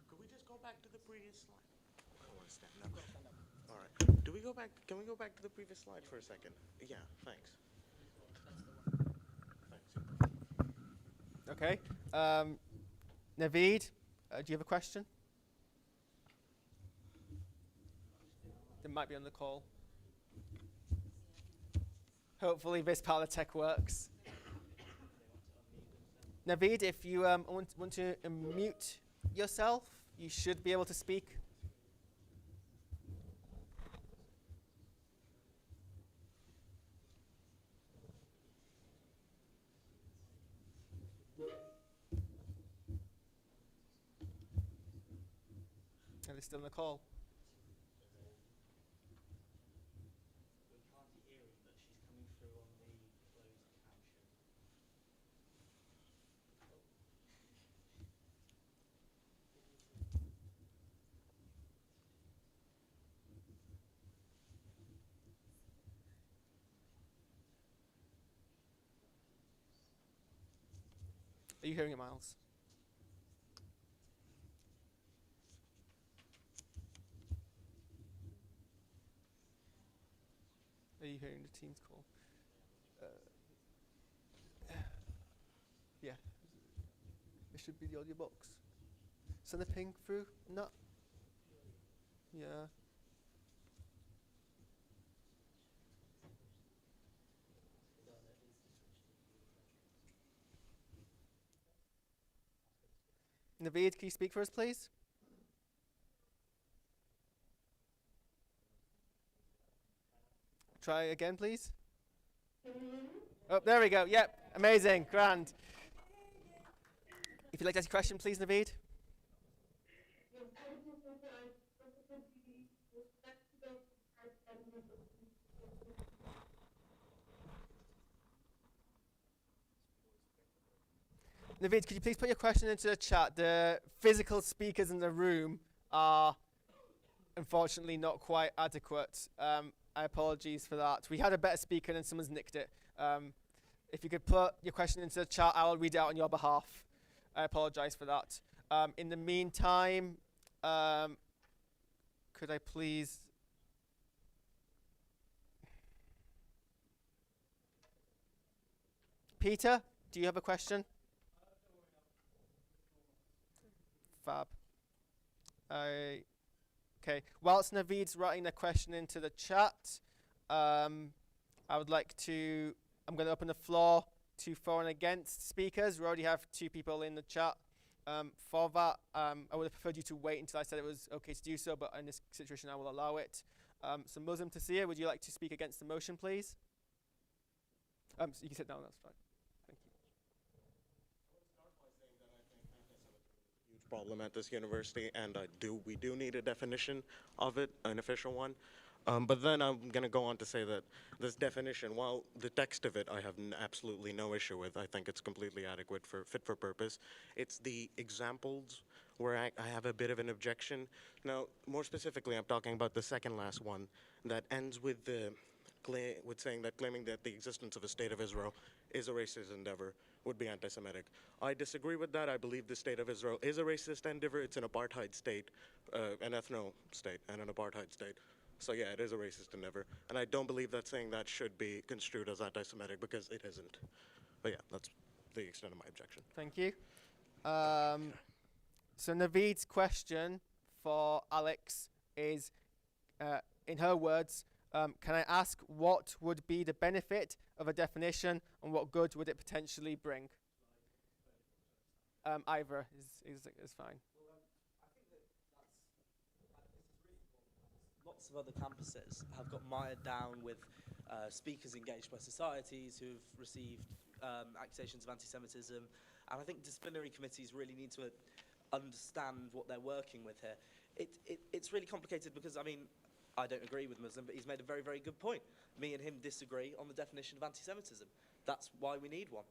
Could we just go back to the previous slide? I don't want to stand up. All right. Can we go back to the previous slide for a second? Yeah, thanks. Thanks. Okay. Naveed, do you have a question? They might be on the call. Hopefully this part of the tech works. Naveed, if you want to mute yourself, you should be able to speak. Are they still on the call? Are you hearing it, Miles? Are you hearing the Teams call? Yeah. It should be the audio box. Send a ping through. No. Yeah. Naveed, can you speak for us, please? Try again, please. Oh, there we go. Yep, amazing, grand. If you'd like to ask a question, please, Naveed. Naveed, could you please put your question into the chat? The physical speakers in the room are unfortunately not quite adequate. I apologize for that. We had a better speaker and someone's nicked it. If you could put your question into the chat, I will read it out on your behalf. I apologize for that. In the meantime, could I please... Peter, do you have a question? Fab. Okay. Whilst Naveed's writing the question into the chat, I would like to... I'm going to open the floor to for and against speakers. We already have 2 people in the chat. For that, I would have preferred you to wait until I said it was okay to do so, but in this situation I will allow it. So Muslim Taseer, would you like to speak against the motion, please? So you can sit down, that's fine. Thank you. Huge problem at this university, and we do need a definition of it, an official one. But then I'm going to go on to say that this definition, while the text of it I have absolutely no issue with, I think it's completely adequate, fit for purpose. It's the examples where I have a bit of an objection. Now, more specifically, I'm talking about the second last one that ends with saying that claiming that the existence of a state of Israel is a racist endeavor would be anti-Semitic. I disagree with that. I believe the state of Israel is a racist endeavor. It's an apartheid state, an ethno state, and an apartheid state. So yeah, it is a racist endeavor. And I don't believe that saying that should be construed as anti-Semitic because it isn't. But yeah, that's the extent of my objection. Thank you. So Naveed's question for Alex is, in her words, can I ask what would be the benefit of a definition and what good would it potentially bring? Either is fine. Lots of other campuses have got mired down with speakers engaged by societies who've received accusations of anti-Semitism, and I think disciplinary committees really need to understand what they're working with here. It's really complicated because, I mean, I don't agree with Muslim, but he's made a very, very good point. Me and him disagree on the definition of anti-Semitism. That's why we need one,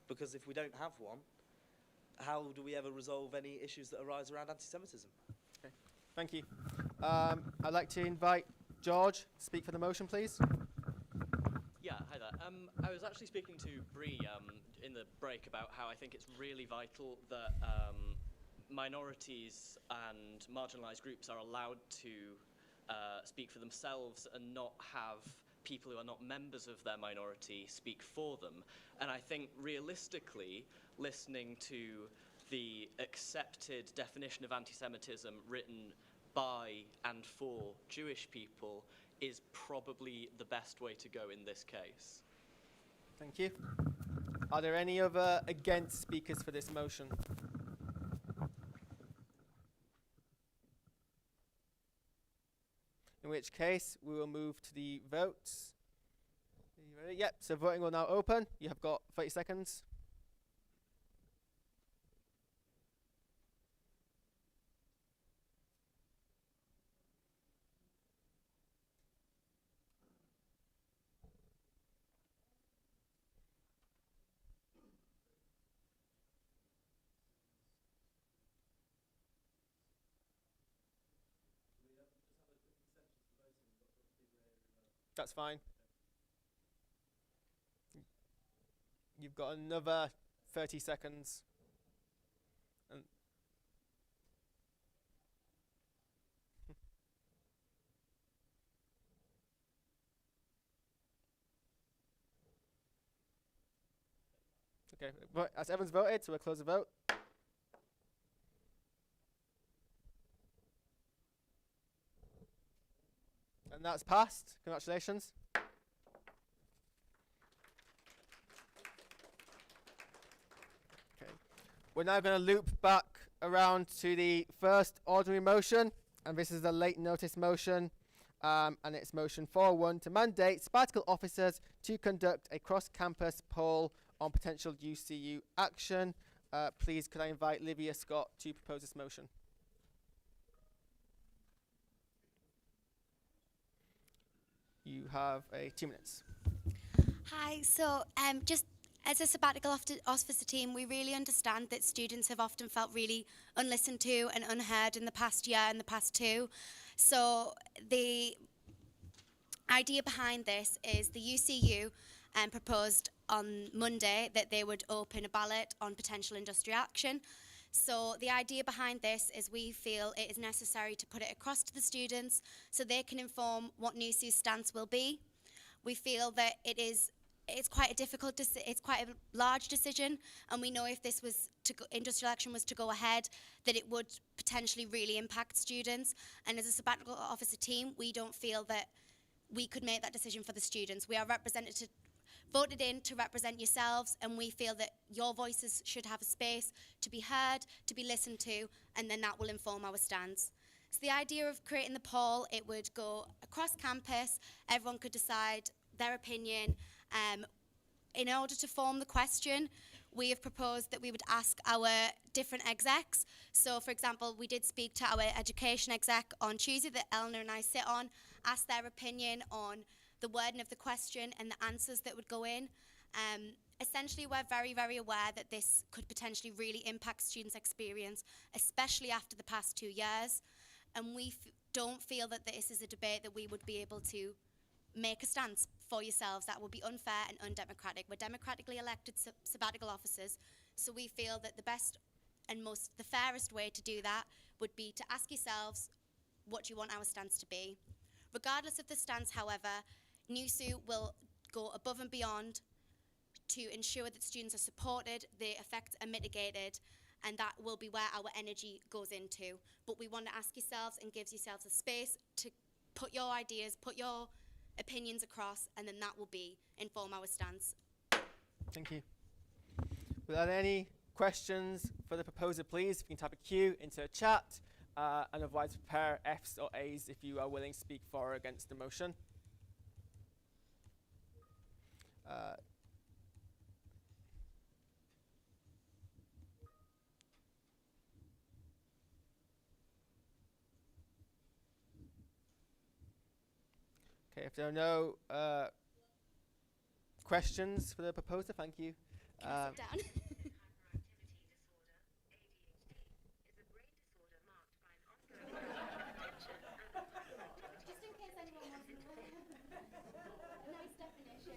because if we don't have one, how do we ever resolve any issues that arise around anti-Semitism? Okay. Thank you. I'd like to invite George to speak for the motion, please. Yeah, hi there. I was actually speaking to Bree in the break about how I think it's really vital that minorities and marginalised groups are allowed to speak for themselves and not have people who are not members of their minority speak for them. And I think realistically, listening to the accepted definition of anti-Semitism written by and for Jewish people is probably the best way to go in this case. Thank you. Are there any other against speakers for this motion? In which case, we will move to the votes. Are you ready? Yep, so voting will now open. You have got 30 seconds. That's fine. You've got another 30 seconds. And okay, as everyone's voted, so we'll close the vote. So that's passed. Congratulations. Okay. We're now going to loop back around to the first ordinary motion, and this is a late notice motion, and it's motion 4.1 to mandate sabbatical officers to conduct a cross-campus poll on potential UCU action. Please, could I invite Livia Scott to propose this motion? You have 2 minutes. Hi, so just as a sabbatical officer team, we really understand that students have often felt really unlistened to and unheard in the past year and the past 2. So the idea behind this is the UCU proposed on Monday that they would open a ballot on potential industrial action. So the idea behind this is we feel it is necessary to put it across to the students so they can inform what NUSU's stance will be. We feel that it's quite a difficult, it's quite a large decision, and we know if this was industrial action was to go ahead, that it would potentially really impact students. And as a sabbatical officer team, we don't feel that we could make that decision for the students. We are voted in to represent yourselves, and we feel that your voices should have a space to be heard, to be listened to, and then that will inform our stance. So the idea of creating the poll, it would go across campus, everyone could decide their opinion. In order to form the question, we have proposed that we would ask our different execs. So for example, we did speak to our education exec on Tuesday that Eleanor and I sit on, ask their opinion on the wording of the question and the answers that would go in. Essentially, we're very, very aware that this could potentially really impact students' experience, especially after the past 2 years. And we don't feel that this is a debate that we would be able to make a stance for yourselves. That would be unfair and undemocratic. We're democratically elected sabbatical officers, so we feel that the best and the fairest way to do that would be to ask yourselves what do you want our stance to be. Regardless of the stance, however, NUSU will go above and beyond to ensure that students are supported, the effects are mitigated, and that will be where our energy goes into. But we want to ask yourselves and give yourselves a space to put your ideas, put your opinions across, and then that will inform our stance. Thank you. Without any questions for the proposer, please, you can type a Q into a chat, and otherwise prepare Fs or As if you are willing to speak for or against the motion. Okay, if there are no questions for the proposer, thank you. Can I sit down? Just in case anyone wasn't aware. A nice definition.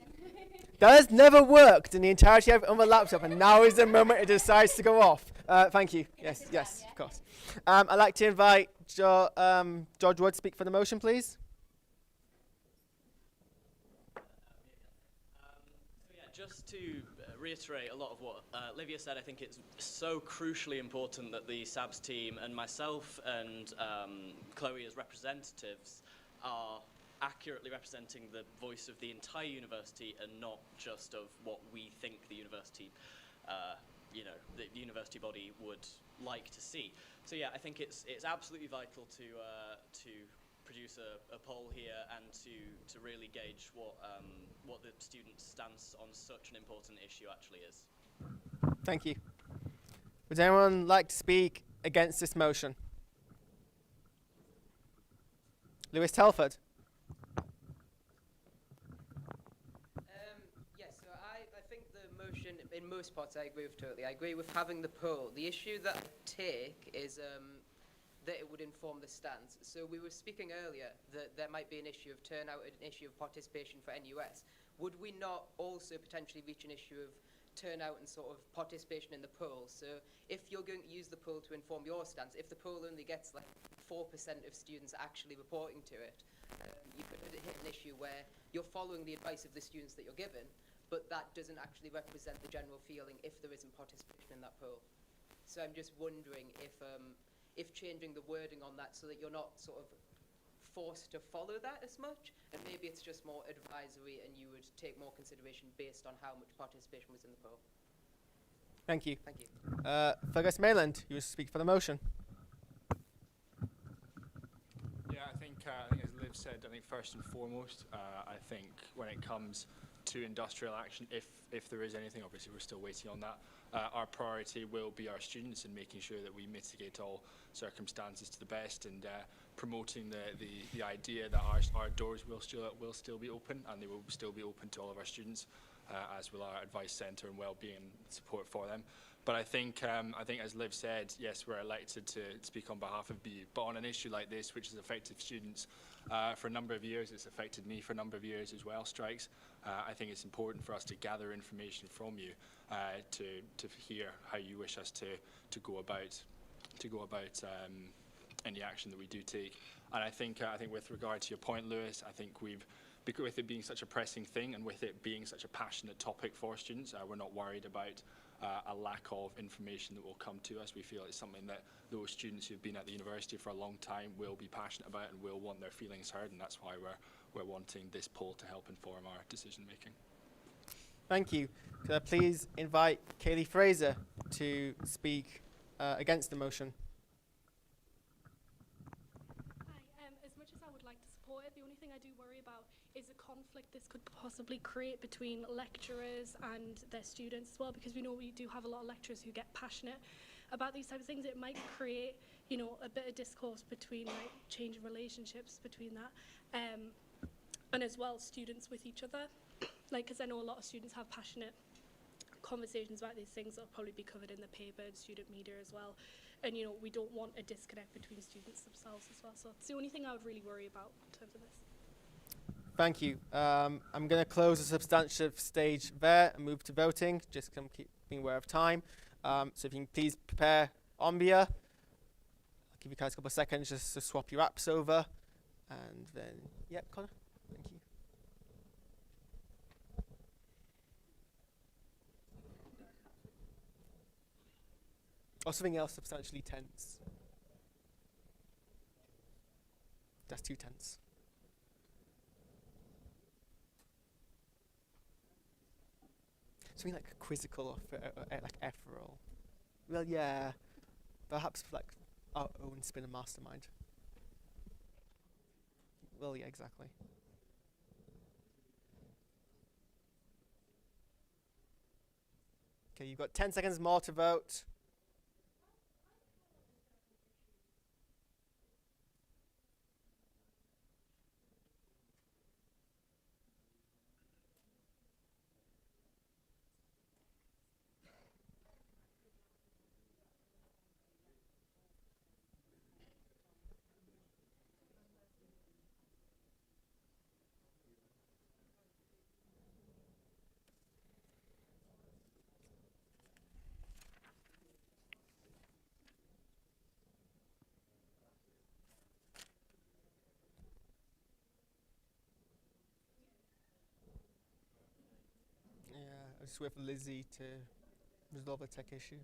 That has never worked in the entirety of it on the laptop, and now is the moment it decides to go off. Thank you. Yes, of course. I'd like to invite George Wood to speak for the motion, please. Just to reiterate a lot of what Livia said, I think it's so crucially important that the SABS team and myself and Chloe as representatives are accurately representing the voice of the entire university and not just of what we think the university, the university body would like to see. So yeah, I think it's absolutely vital to produce a poll here and to really gauge what the students' stance on such an important issue actually is. Thank you. Would anyone like to speak against this motion? Lewis Telford. Yes, so I think the motion, in most parts, I agree with totally. I agree with having the poll. The issue that I take is that it would inform the stance. So we were speaking earlier that there might be an issue of turnout, an issue of participation for NUS. Would we not also potentially reach an issue of turnout and sort of participation in the poll? So if you're going to use the poll to inform your stance, if the poll only gets like 4% of students actually reporting to it, you could hit an issue where you're following the advice of the students that you're given, but that doesn't actually represent the general feeling if there isn't participation in that poll. So I'm just wondering if changing the wording on that so that you're not sort of forced to follow that as much, and maybe it's just more advisory and you would take more consideration based on how much participation was in the poll. Thank you. Thank you. Fergus Mayland, you will speak for the motion. Yeah, I think as Liv said, I think first and foremost, I think when it comes to industrial action, if there is anything, obviously we're still waiting on that, our priority will be our students and making sure that we mitigate all circumstances to the best, and promoting the idea that our doors will still be open, and they will still be open to all of our students, as will our advice centre and wellbeing support for them. But I think as Liv said, yes, we're elected to speak on behalf of BU, but on an issue like this, which has affected students for a number of years, it's affected me for a number of years as well, strikes. I think it's important for us to gather information from you to hear how you wish us to go about any action that we do take. And I think with regard to your point, Lewis, I think with it being such a pressing thing and with it being such a passionate topic for students, we're not worried about a lack of information that will come to us. We feel it's something that those students who've been at the university for a long time will be passionate about and will want their feelings heard, and that's why we're wanting this poll to help inform our decision making. Thank you. Could I please invite Kaylee Fraser to speak against the motion? Hi. As much as I would like to support it, the only thing I do worry about is a conflict this could possibly create between lecturers and their students as well, because we know we do have a lot of lecturers who get passionate about these types of things. It might create, you know, a bit of discourse between, like, changing relationships between that, and as well students with each other. Like, because I know a lot of students have passionate conversations about these things that will probably be covered in the paper and student media as well. And, you know, we don't want a disconnect between students themselves as well. So it's the only thing I would really worry about in terms of this. Thank you. I'm going to close the substantive stage there and move to voting, just to keep being aware of time. So if you can please prepare Ombia. I'll give you guys a couple of seconds just to swap your apps over. And then, yeah, Connor, thank you. Or something else substantially tense. That's too tense. Something like quizzical or like ephemeral. Well, yeah. Perhaps like our own spin and mastermind. Well, yeah, exactly. Okay, you've got 10 seconds more to vote. Yeah, I just wait for Lizzie to resolve a tech issue.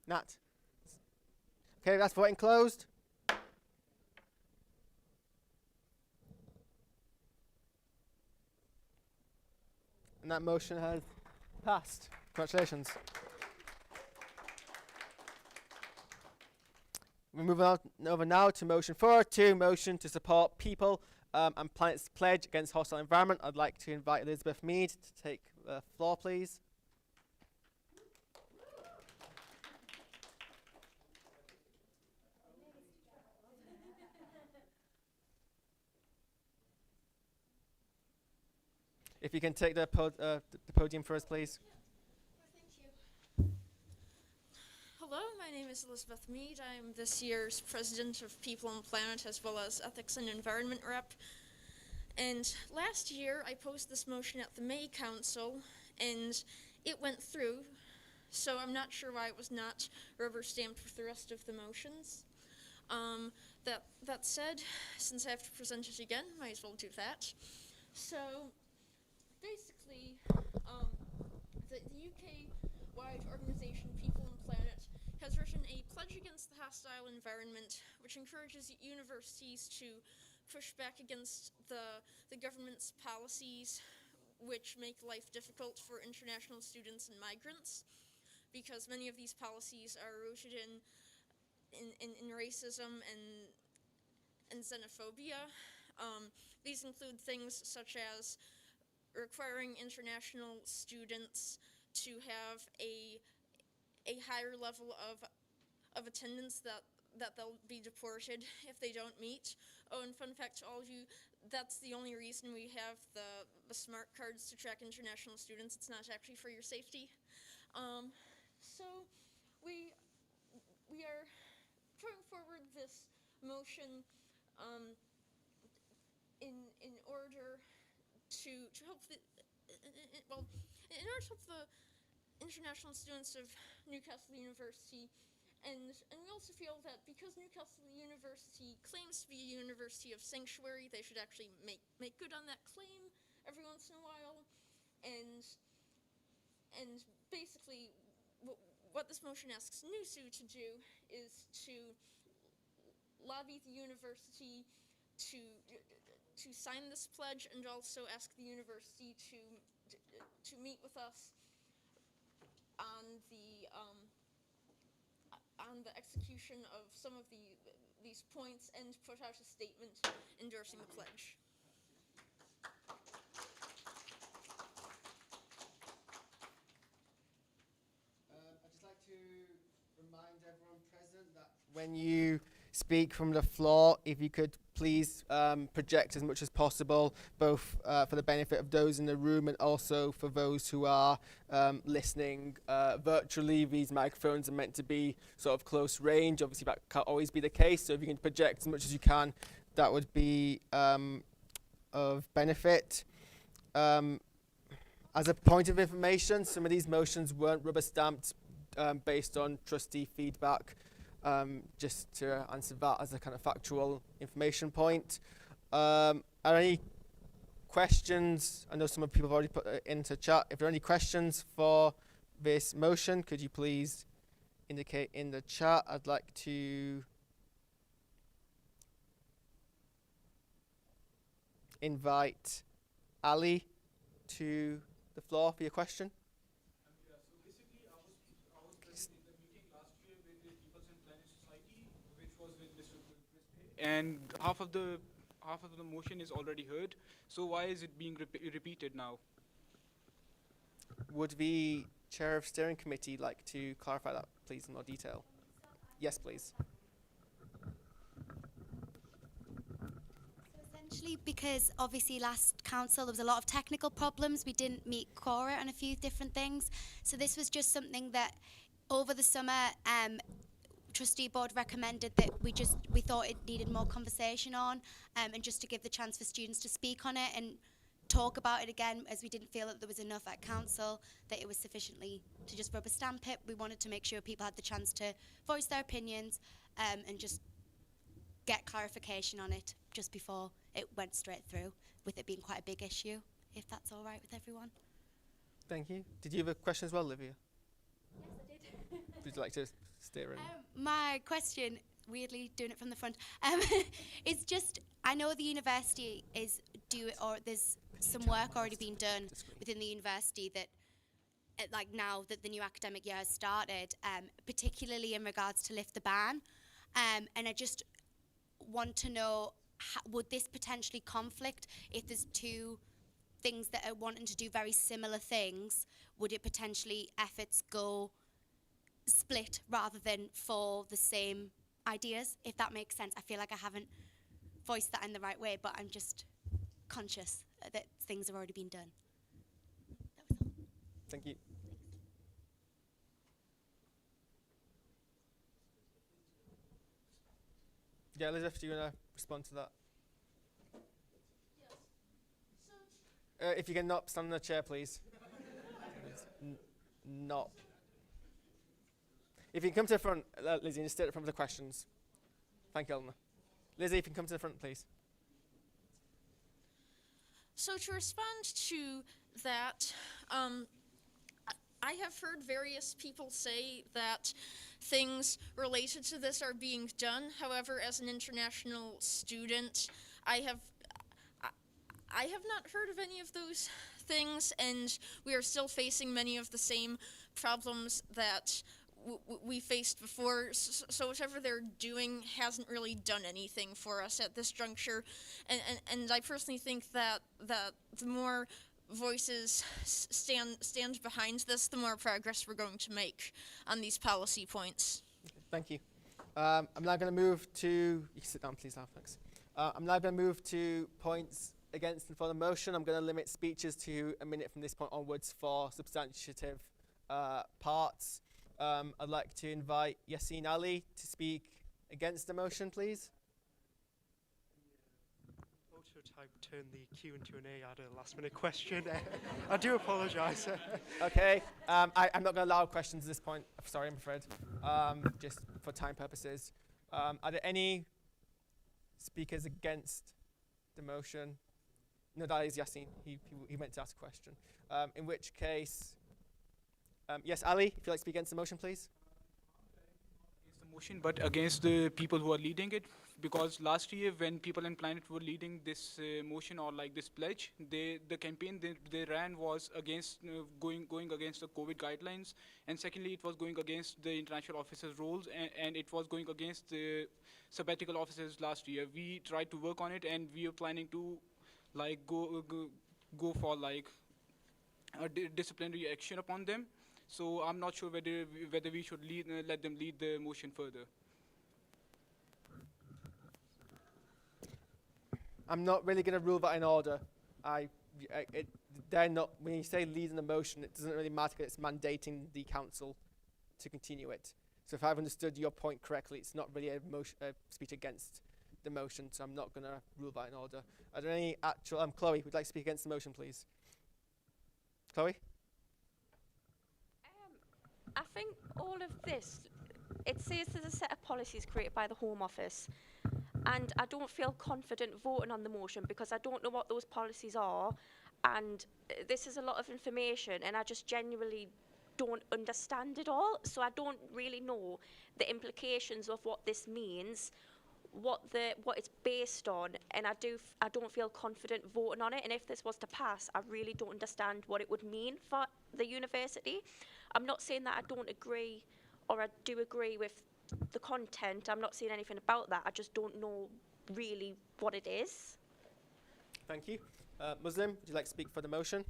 Nat. Okay, that's voting closed. And that motion has passed. Congratulations. We're moving on over now to motion 402, motion to support People and Planet's pledge against hostile environment. I'd like to invite Elizabeth Mead to take the floor, please. If you can take the podium for us, please. Hello, my name is Elizabeth Mead. I'm this year's President of People and Planet as well as Ethics and Environment Rep. And last year I posed this motion at the May Council and it went through, so I'm not sure why it was not rubber stamped with the rest of the motions. That said, since I have to present it again, might as well do that. So basically, the UK worldwide organization People and Planet has written a pledge against the hostile environment, which encourages universities to push back against the government's policies, which make life difficult for international students and migrants, because many of these policies are rooted in racism and xenophobia. These include things such as requiring international students to have a higher level of attendance that they'll be deported if they don't meet. Oh, and fun fact to all of you, that's the only reason we have the smart cards to track international students. It's not actually for your safety. So we are putting forward this motion in order to help the in order to help the international students of Newcastle University, and we also feel that because Newcastle University claims to be a university of sanctuary, they should actually make good on that claim every once in a while, and basically what this motion asks NUSU to do is to lobby the university to sign this pledge, and also ask the university to meet with us on the execution of some of these points, and put out a statement endorsing the pledge. I'd just like to remind everyone present that when you speak from the floor, if you could please project as much as possible, both for the benefit of those in the room and also for those who are listening virtually. These microphones are meant to be sort of close range. Obviously that can't always be the case, so if you can project as much as you can, that would be of benefit. As a point of information, some of these motions weren't rubber stamped based on trustee feedback. Just to answer that as a kind of factual information point. Are there any questions? I know some of the people have already put it into chat. If there are any questions for this motion, could you please indicate in the chat? I'd like to invite Ali to the floor for your question. And half of the motion is already heard. So why is it being repeated now? Would the chair of steering committee like to clarify that, please, in more detail? Yes, please. Essentially, because obviously last council there was a lot of technical problems. We didn't meet quorum on a few different things. So this was just something that over the summer trustee board recommended that we thought it needed more conversation on, and just to give the chance for students to speak on it and talk about it again, as we didn't feel that there was enough at council, that it was sufficiently to just rubber stamp it. We wanted to make sure people had the chance to voice their opinions and just get clarification on it just before it went straight through, with it being quite a big issue, if that's all right with everyone. Thank you. Did you have a question as well, Olivia? Yes, I did. Would you like to steer in? My question, weirdly doing it from the front, is just, I know the university is there's some work already being done within the university that, like now that the new academic year has started, particularly in regards to lift the ban, and I just want to know, would this potentially conflict if there's two things that are wanting to do very similar things? Would it potentially efforts go split rather than for the same ideas, if that makes sense? I feel like I haven't voiced that in the right way, but I'm just conscious that things have already been done. That was all. Thank you. Yeah, Elizabeth, do you want to respond to that? Yes. If you can not stand in the chair, please. Not. If you can come to the front, Lizzie, and just stay at the front of the questions. Thank you, Eleanor. Lizzie, if you can come to the front, please. So to respond to that, I have heard various people say that things related to this are being done. However, as an international student, I have not heard of any of those things, and we are still facing many of the same problems that we faced before. So whatever they're doing hasn't really done anything for us at this juncture, and I personally think that the more voices stand behind this, the more progress we're going to make on these policy points. Thank you. I'm now going to move to, you can sit down please now, thanks. I'm now going to move to points against and for the motion. I'm going to limit speeches to a minute from this point onwards for substantive parts. I'd like to invite Yassine Ali to speak against the motion, please. Type turn the Q into an A at a last minute question. I do apologise. Okay, I'm not going to allow questions at this point. Sorry, I'm afraid. Just for time purposes. Are there any speakers against the motion? No, that is Yassine. He meant to ask a question. In which case, yes, Ali, if you'd like to speak against the motion, please. Against the motion, but against the people who are leading it. Because last year, when People and Planet were leading this motion or like this pledge, the campaign they ran was against going against the COVID guidelines, and secondly, it was going against the international officers' roles, and it was going against the sabbatical officers last year. We tried to work on it, and we are planning to like go for like a disciplinary action upon them. So I'm not sure whether we should let them lead the motion further. I'm not really going to rule that in order. They're not. When you say leading the motion, it doesn't really matter. It's mandating the council to continue it. So if I've understood your point correctly, it's not really a speech against the motion. So I'm not going to rule that in order. Are there any actual? Chloe, would you like to speak against the motion, please? Chloe. I think all of this, it says there's a set of policies created by the Home Office, and I don't feel confident voting on the motion because I don't know what those policies are, and this is a lot of information, and I just genuinely don't understand it all, so I don't really know the implications of what this means, what it's based on, and I don't feel confident voting on it. And if this was to pass, I really don't understand what it would mean for the university. I'm not saying that I don't agree, or I do agree with the content. I'm not saying anything about that. I just don't know really what it is. Thank you. Muslim, would you like to speak for the motion?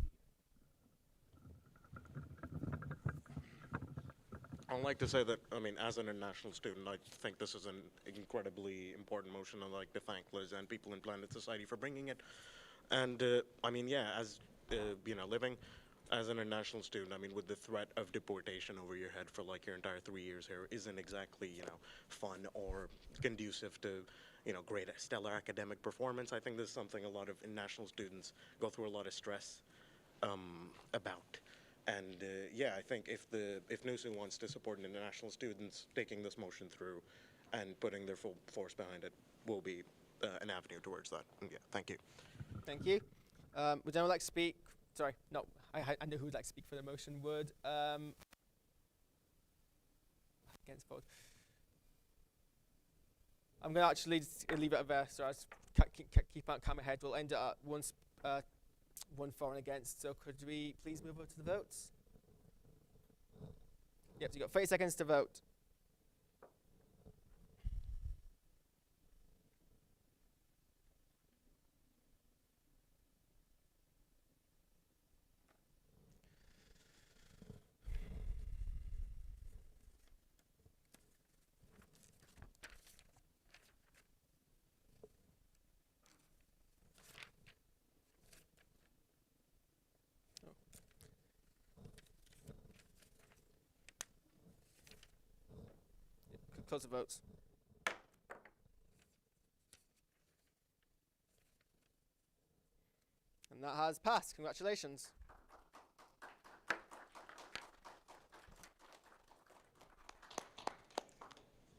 I'd like to say that, I mean, as an international student, I think this is an incredibly important motion. I'd like to thank Liz and People in Planet Society for bringing it. And, I mean, yeah, as, living as an international student, I mean, with the threat of deportation over your head for, like, your entire 3 years here isn't exactly, fun or conducive to, great stellar academic performance. I think this is something a lot of international students go through a lot of stress about. And yeah, I think if NUSU wants to support international students taking this motion through and putting their full force behind it, will be an avenue towards that. And yeah, thank you. Thank you. Would anyone like to speak? Sorry, no, I know who would like to speak for the motion. Would against vote. I'm going to actually leave it there. So I just keep out camera head. We'll end it at once. One for and against, so could we please move over to the votes? Yep, so you've got 30 seconds to vote. Close the votes. And that has passed. Congratulations.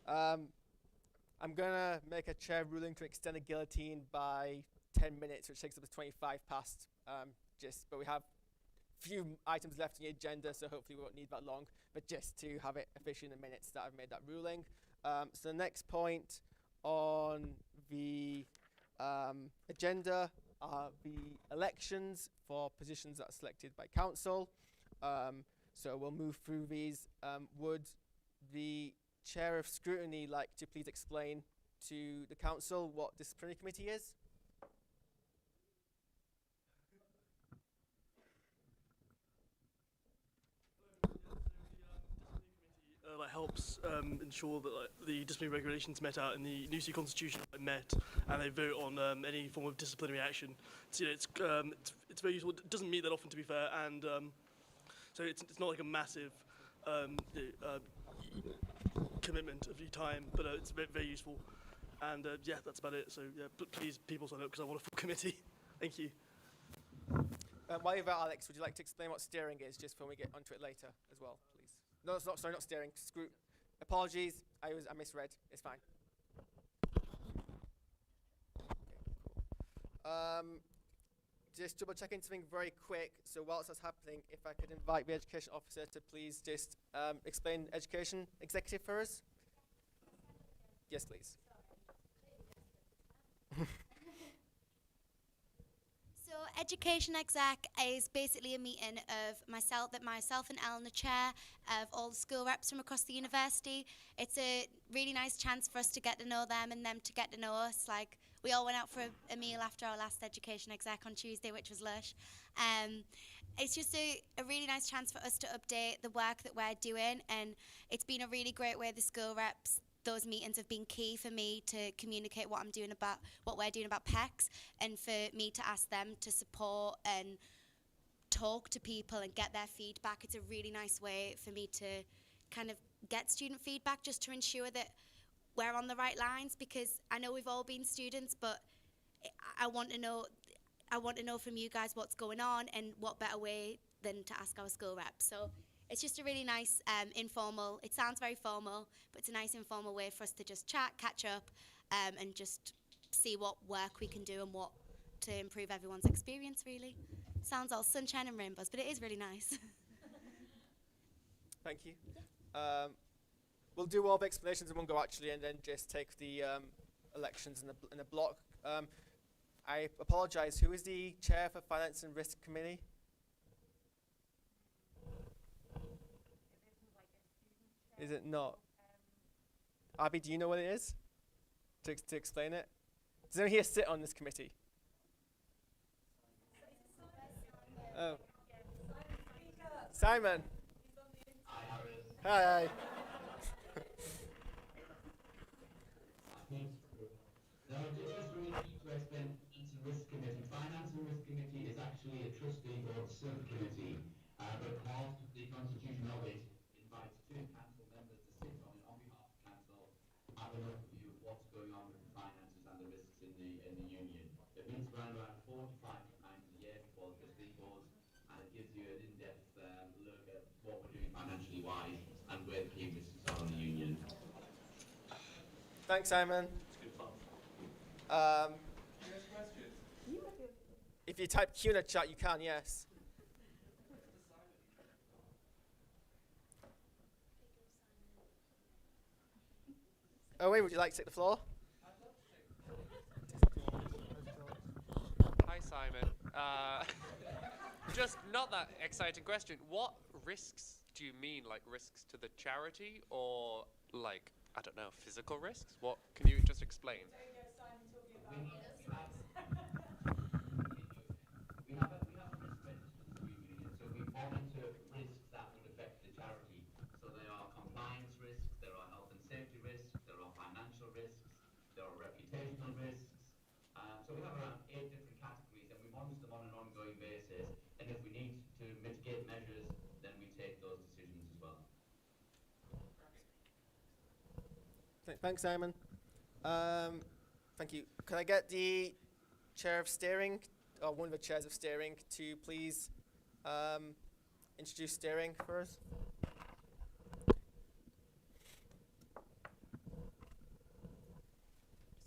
I'm going to make a chair ruling to extend the guillotine by 10 minutes, which takes up to 25 past. But we have few items left on the agenda, so hopefully we won't need that long, but just to have it officially in the minutes that I've made that ruling. So the next point on the agenda are the elections for positions that are selected by council. So we'll move through these. Would the chair of scrutiny like to please explain to the council what disciplinary committee is? That helps ensure that the disciplinary regulations met out in the NUSU constitution are met, and they vote on any form of disciplinary action. So it's very useful. It doesn't meet that often, to be fair, and so it's not like a massive commitment of your time, but it's very, very useful. And yeah, that's about it. So yeah, please people sign up because I want a full committee. Thank you. While you're there, Alex, would you like to explain what steering is, just when we get onto it later as well, please? No, it's not. Sorry, not steering. Apologies. I misread. It's fine. Okay, cool. Just double checking something very quick. So whilst that's happening, if I could invite the education officer to please just explain education executive for us. Yes, please. So education exec is basically a meeting of myself and Eleanor chair of all the school reps from across the university. It's a really nice chance for us to get to know them and them to get to know us. Like, we all went out for a meal after our last education exec on Tuesday, which was lush. It's just a really nice chance for us to update the work that we're doing, and it's been a really great way the school reps, those meetings have been key for me to communicate what we're doing about PECs, and for me to ask them to support and talk to people and get their feedback. It's a really nice way for me to kind of get student feedback, just to ensure that we're on the right lines, because I know we've all been students, but I want to know from you guys what's going on, and what better way than to ask our school reps. So it's just a really nice informal, it sounds very formal, but it's a nice informal way for us to just chat, catch up, and just see what work we can do and what to improve everyone's experience, really. Sounds all sunshine and rainbows, but it is really nice. Thank you. We'll do all the explanations in one go, actually, and then just take the elections in a block. I apologise. Who is the chair for Finance and Risk Committee? Is it not? Abby, do you know what it is? To explain it? Does anyone here sit on this committee? Oh. Simon. Hi. No, just really need to explain Finance and Risk Committee. Finance and Risk Committee is actually a trustee or a subcommittee, but part of the constitution of it invites two council members to sit on it on behalf of council, have an overview of what's going on with the finances and the risks in the union. It meets around about 4 to 5 times a year before the trustee boards, and it gives you an in-depth look at what we're doing financially wise and where the key risks are in the union. Thanks, Simon. If you type Q in the chat, you can, yes. Owen, would you like to take the floor? Hi, Simon. Just not that exciting question. What risks do you mean? Like risks to the charity, or like, I don't know, physical risks? What can you just explain? We have a risk register as a union, so we monitor risks that would affect the charity. So there are compliance risks, there are health and safety risks, there are financial risks, there are reputational risks. So we have around 8 different categories, and we monitor them on an ongoing basis. And if we need to mitigate measures, then we take those decisions as well. Thanks, Simon. Thank you. Can I get the chair of steering, or one of the chairs of steering, to please introduce steering for us?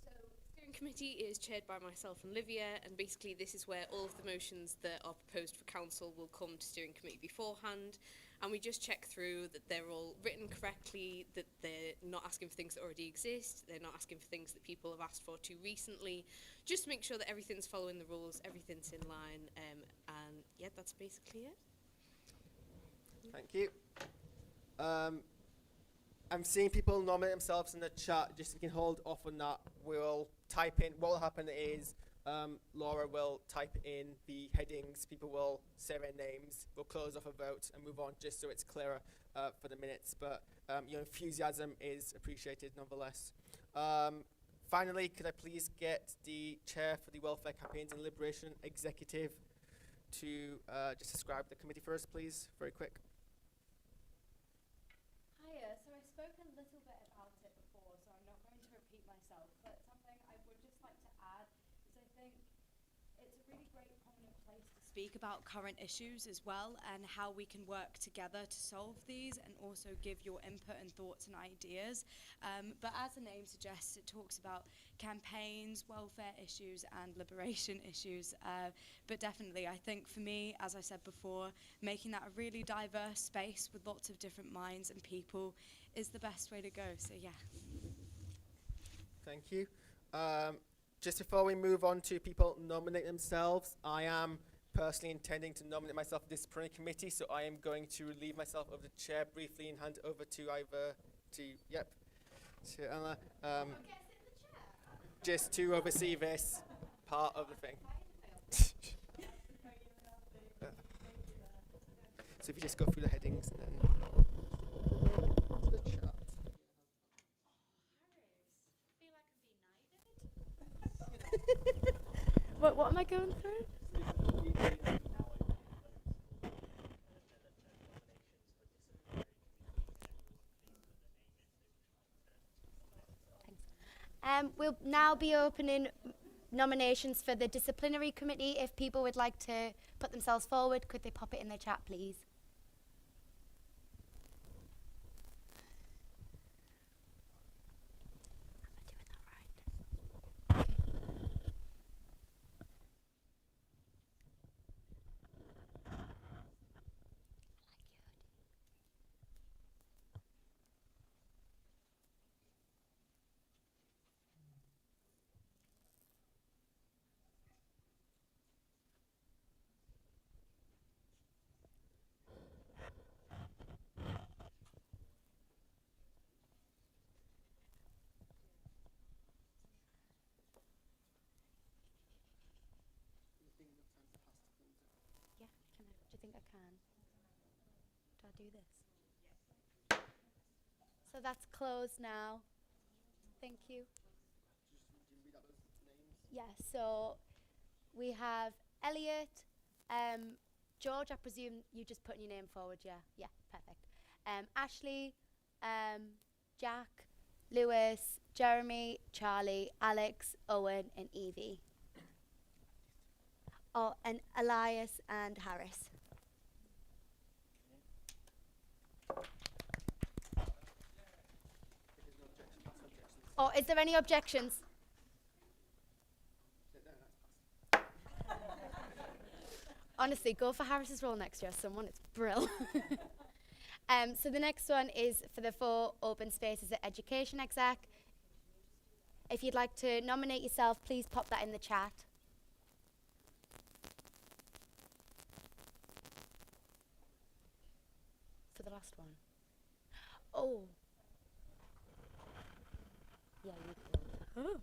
So, steering committee is chaired by myself and Livia, and basically this is where all of the motions that are proposed for council will come to steering committee beforehand, and we just check through that they're all written correctly, that they're not asking for things that already exist, they're not asking for things that people have asked for too recently, just to make sure that everything's following the rules, everything's in line, and yeah, that's basically it. Thank you. I'm seeing people nominate themselves in the chat. Just so we can hold off on that. We'll type in. What will happen is Laura will type in the headings. People will say their names. We'll close off a vote and move on, just so it's clearer for the minutes. But your enthusiasm is appreciated nonetheless. Finally, could I please get the chair for the Welfare Campaigns and Liberation Executive to just describe the committee for us, please, very quick. Hiya, so I spoke a little bit about it before, so I'm not going to repeat myself, but something I would just like to add is I think it's a really great prominent place to speak about current issues as well and how we can work together to solve these and also give your input and thoughts and ideas. But as the name suggests, it talks about campaigns, welfare issues and liberation issues. But definitely, I think for me, as I said before, making that a really diverse space with lots of different minds and people is the best way to go. So yeah. Thank you. Just before we move on to people nominate themselves, I am personally intending to nominate myself for the disciplinary committee, so I am going to relieve myself of the chair briefly and hand over to to Ella, just to oversee this part of the thing. So if you just go through the headings and then to the chat. What am I going through? We'll now be opening nominations for the disciplinary committee. If people would like to put themselves forward, could they pop it in the chat, please? Yeah, do you think I can? Do I do this? So that's closed now. Thank you. Yeah, so we have Elliot, George, I presume you just putting your name forward, yeah? Yeah, perfect. Ashley, Jack, Lewis, Jeremy, Charlie, Alex, Owen and Evie. Oh, and Elias and Harris. Oh, is there any objections? Honestly, go for Harris's role next year, someone. It's brill. So the next one is for the 4 open spaces at Education Exec. If you'd like to nominate yourself, please pop that in the chat. For the last one. Oh. Yeah, you can. Oh.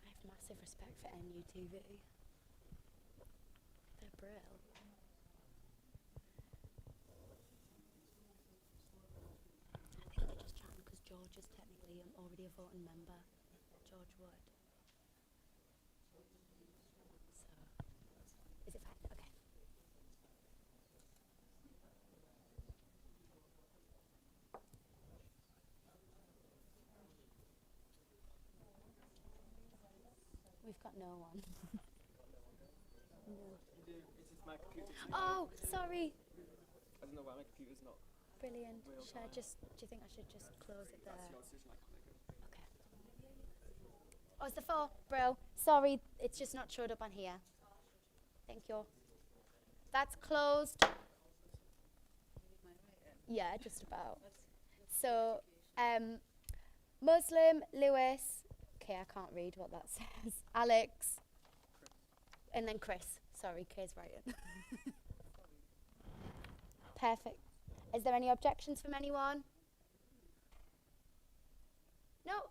I have massive respect for NUTV. They're brill. I think they're just chatting because George is technically already a voting member. George Wood. So, is it fine? Okay. We've got no one. No. It's just my computer. Oh, sorry. I don't know why my computer's not Brilliant. Should I just, do you think I should just close it there? Okay. Oh, it's the 4, bro. Sorry, it's just not showed up on here. Thank you. That's closed. Yeah, just about. So, Muslim, Lewis. Okay, I can't read what that says. Alex. And then Chris. Sorry, K's writing. Perfect. Is there any objections from anyone? No?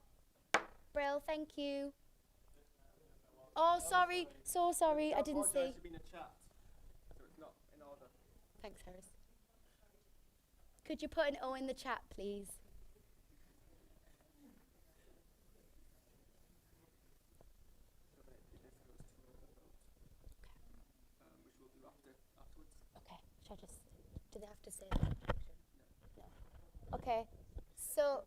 Brill, thank you. Oh, sorry. So sorry, I didn't see. Thanks, Harris. Could you put an O in the chat, please? Okay, should I just, do they have to say that? No. Okay, so,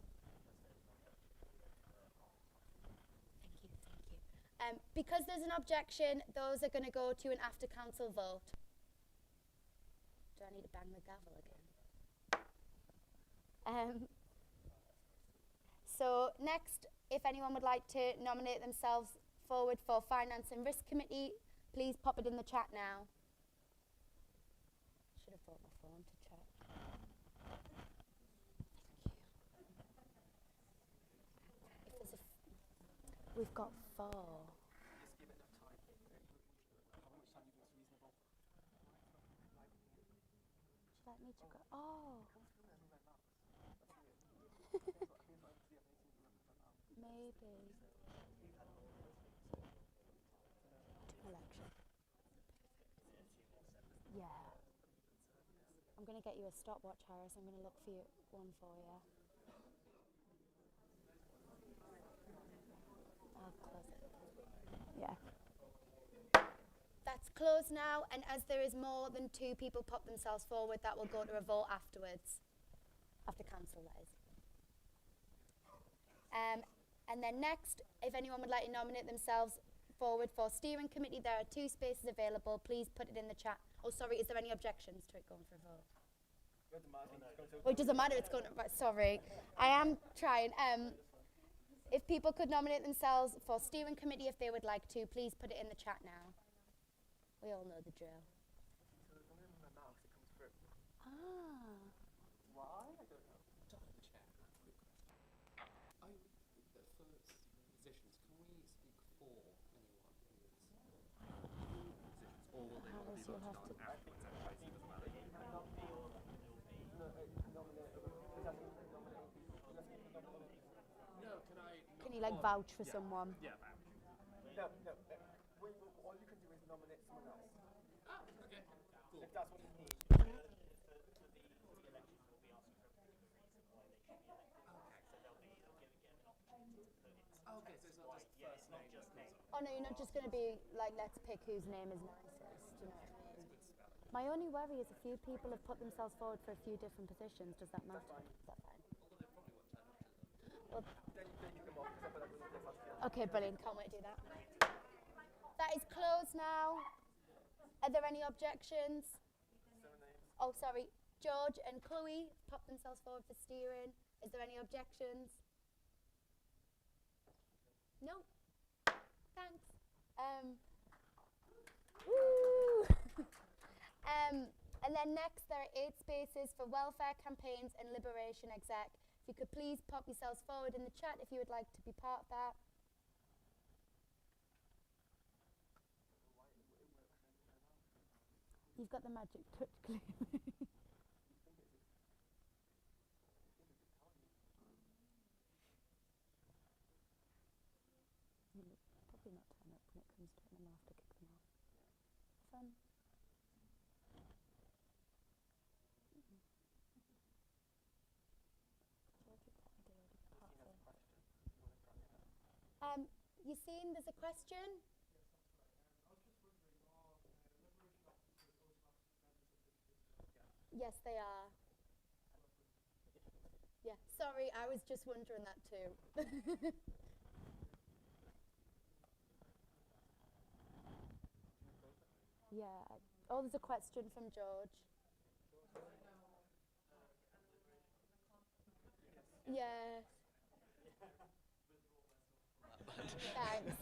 thank you. Because there's an objection, those are going to go to an after council vote. Do I need to bang the gavel again? So next, if anyone would like to nominate themselves forward for Finance and Risk Committee, please pop it in the chat now. Should have brought my phone to chat. Thank you. We've got 4. Let me to go. Oh. Maybe. Election. Yeah. I'm going to get you a stopwatch, Harris. I'm going to look for you one for you. I'll close it. Yeah. That's closed now, and as there is more than 2 people pop themselves forward, that will go to a vote afterwards. After council, that is. And then next, if anyone would like to nominate themselves forward for steering committee, there are 2 spaces available. Please put it in the chat. Oh, sorry, is there any objections to it going for a vote? Oh, it doesn't matter, it's going to, right, sorry. I am trying. If people could nominate themselves for steering committee if they would like to, please put it in the chat now. We all know the drill. Ah. Why? I don't know. Double check. For positions, can we speak for anyone who is positions, or will they all be voted on afterwards? Otherwise, it doesn't matter. No, can I? Can you like vouch for someone? Yeah, vouch. No. All you can do is nominate someone else. Oh, okay. Cool. If that's what you need. Okay, so it's not just first name. Oh no, you're not just going to be like, let's pick whose name is nicest. Do you know what I mean? My only worry is a few people have put themselves forward for a few different positions. Does that matter? Is that fine? Well, okay, brilliant. Can't wait to do that. That is closed now. Are there any objections? Oh, sorry. George and Chloe popped themselves forward for steering. Is there any objections? No. Thanks. Woo! And then next, there are 8 spaces for welfare campaigns and liberation exec. If you could please pop yourselves forward in the chat if you would like to be part of that. You've got the magic touch, clearly. Probably not turn up when it comes to it, and I'll have to kick them off. Fun. You seen there's a question? Yes, they are. Yeah, sorry, I was just wondering that too. Yeah. Oh, there's a question from George. Yes. Thanks.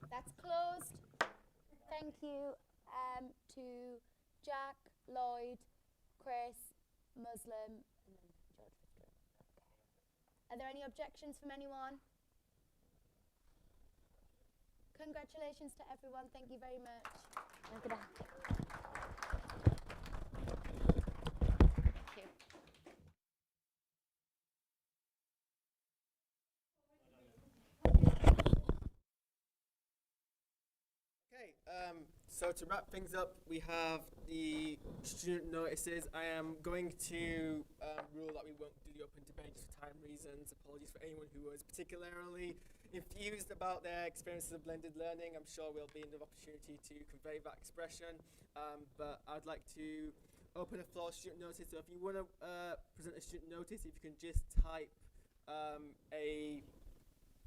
That's closed. Thank you to Jack, Lloyd, Chris, Muslim, and then George Fitzgerald. Okay. Are there any objections from anyone? Congratulations to everyone. Thank you very much. Thank you. Okay, so to wrap things up, we have the student notices. I am going to rule that we won't do the open debate for time reasons. Apologies for anyone who was particularly infused about their experiences of blended learning. I'm sure we'll be another opportunity to convey that expression. But I'd like to open the floor to student notice. So if you want to present a student notice, if you can just type a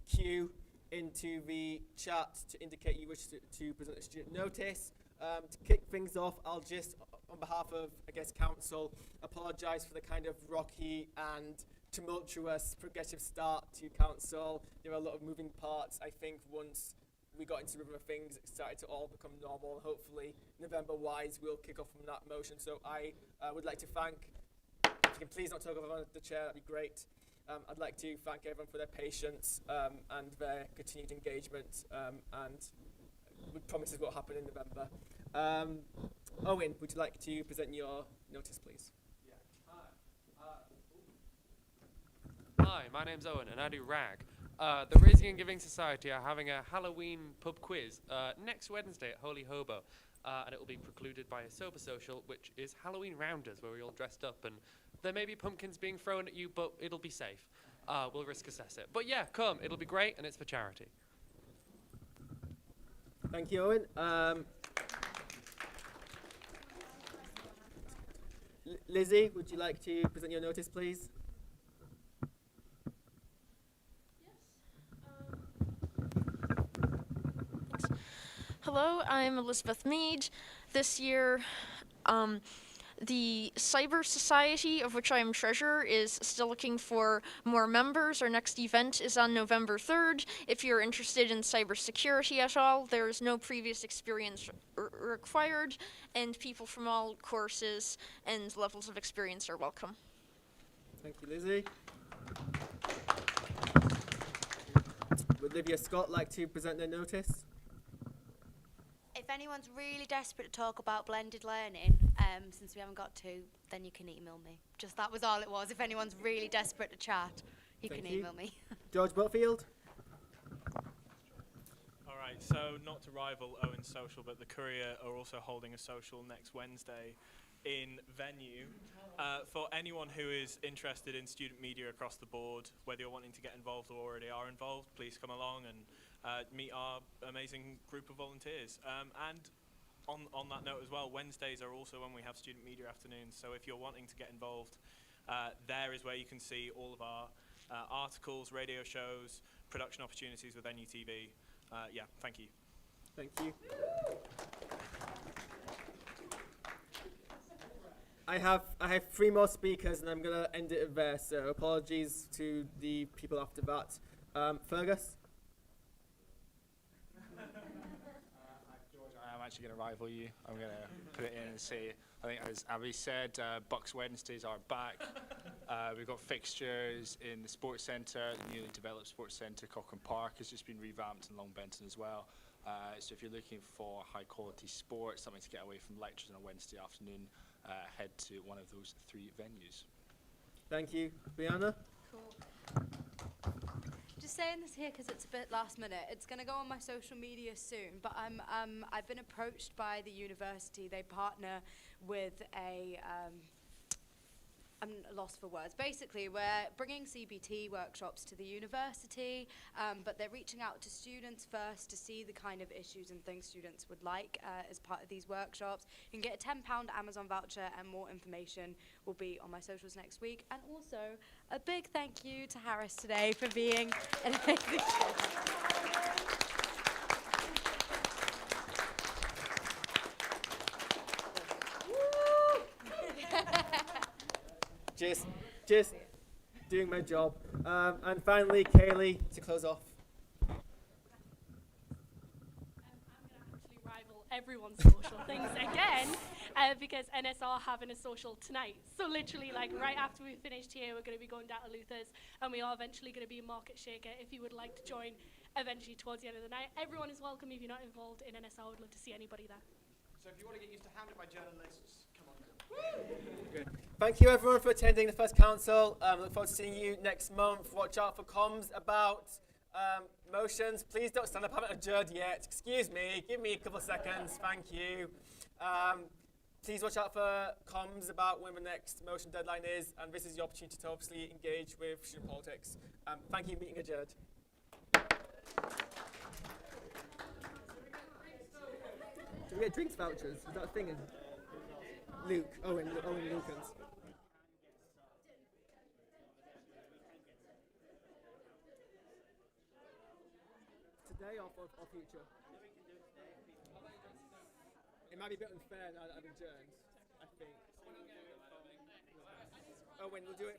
Q into the chat to indicate you wish to present a student notice. To kick things off, I'll just, on behalf of, I guess, council, apologise for the kind of rocky and tumultuous progressive start to council. There are a lot of moving parts. I think once we got into the rhythm of things, it started to all become normal. Hopefully, November-wise, we'll kick off from that motion. So I would like to thank, if you can please not talk over the chair, that'd be great. I'd like to thank everyone for their patience and their continued engagement and with promises what will happen in November. Owen, would you like to present your notice, please? Yeah. Hi, my name's Owen and I do RAG. The Raising and Giving Society are having a Halloween pub quiz next Wednesday at Holy Hobo. And it will be precluded by a sober social, which is Halloween Rounders, where we're all dressed up and there may be pumpkins being thrown at you, but it'll be safe. We'll risk assess it. But yeah, come. It'll be great, and it's for charity. Thank you, Owen. Lizzie, would you like to present your notice, please? Hello, I'm Elizabeth Mead. This year, the Cyber Society, of which I am treasurer, is still looking for more members. Our next event is on November 3rd. If you're interested in cybersecurity at all, there is no previous experience required, and people from all courses and levels of experience are welcome. Thank you, Lizzie. Would Olivia Scott like to present their notice? If anyone's really desperate to talk about blended learning, since we haven't got to, then you can email me. Just that was all it was. If anyone's really desperate to chat, you can email me. George Butfield. All right, so not to rival Owen's social, but the Courier are also holding a social next Wednesday in venue. For anyone who is interested in student media across the board, whether you're wanting to get involved or already are involved, please come along and meet our amazing group of volunteers. And on that note as well, Wednesdays are also when we have student media afternoons. So if you're wanting to get involved, there is where you can see all of our articles, radio shows, production opportunities with NUTV. Yeah, thank you. Thank you. I have 3 more speakers and I'm going to end it there, so apologies to the people after that. Fergus? I'm actually going to rival you. I'm going to put it in and say, I think as Abby said, Bucks Wednesdays are back. We've got fixtures in the sports centre, the newly developed sports centre. Cochrane Park has just been revamped in Long Benton as well. So if you're looking for high quality sport, something to get away from lectures on a Wednesday afternoon, head to one of those 3 venues. Thank you. Brianna? Cool. Just saying this here because it's a bit last minute. It's going to go on my social media soon, but I've been approached by the university. They partner with a I'm lost for words. Basically, we're bringing CBT workshops to the university, but they're reaching out to students first to see the kind of issues and things students would like as part of these workshops. You can get a £10 Amazon voucher, and more information will be on my socials next week. And also, a big thank you to Harris today for being an amazing Just doing my job. And finally, Kaylee, to close off. Actually rival everyone's social things again, because NSR are having a social tonight. So literally, like right after we've finished here, we're going to be going down to Luther's, and we are eventually going to be a market shaker. If you would like to join, eventually towards the end of the night, everyone is welcome. If you're not involved in NSR, I would love to see anybody there. So if you want to get used to hounded by journalists, come on down. Good. Thank you everyone for attending the first council. Look forward to seeing you next month. Watch out for comms about motions. Please don't stand up. I haven't adjourned yet. Excuse me. Give me a couple of seconds. Thank you. Please watch out for comms about when the next motion deadline is. And this is your opportunity to obviously engage with student politics. Thank you. Meeting adjourned. Do we get drinks vouchers? Is that a thing? Luke. Owen Lukens. Today or future? It might be a bit unfair now that I've adjourned, I think. Owen, we'll do it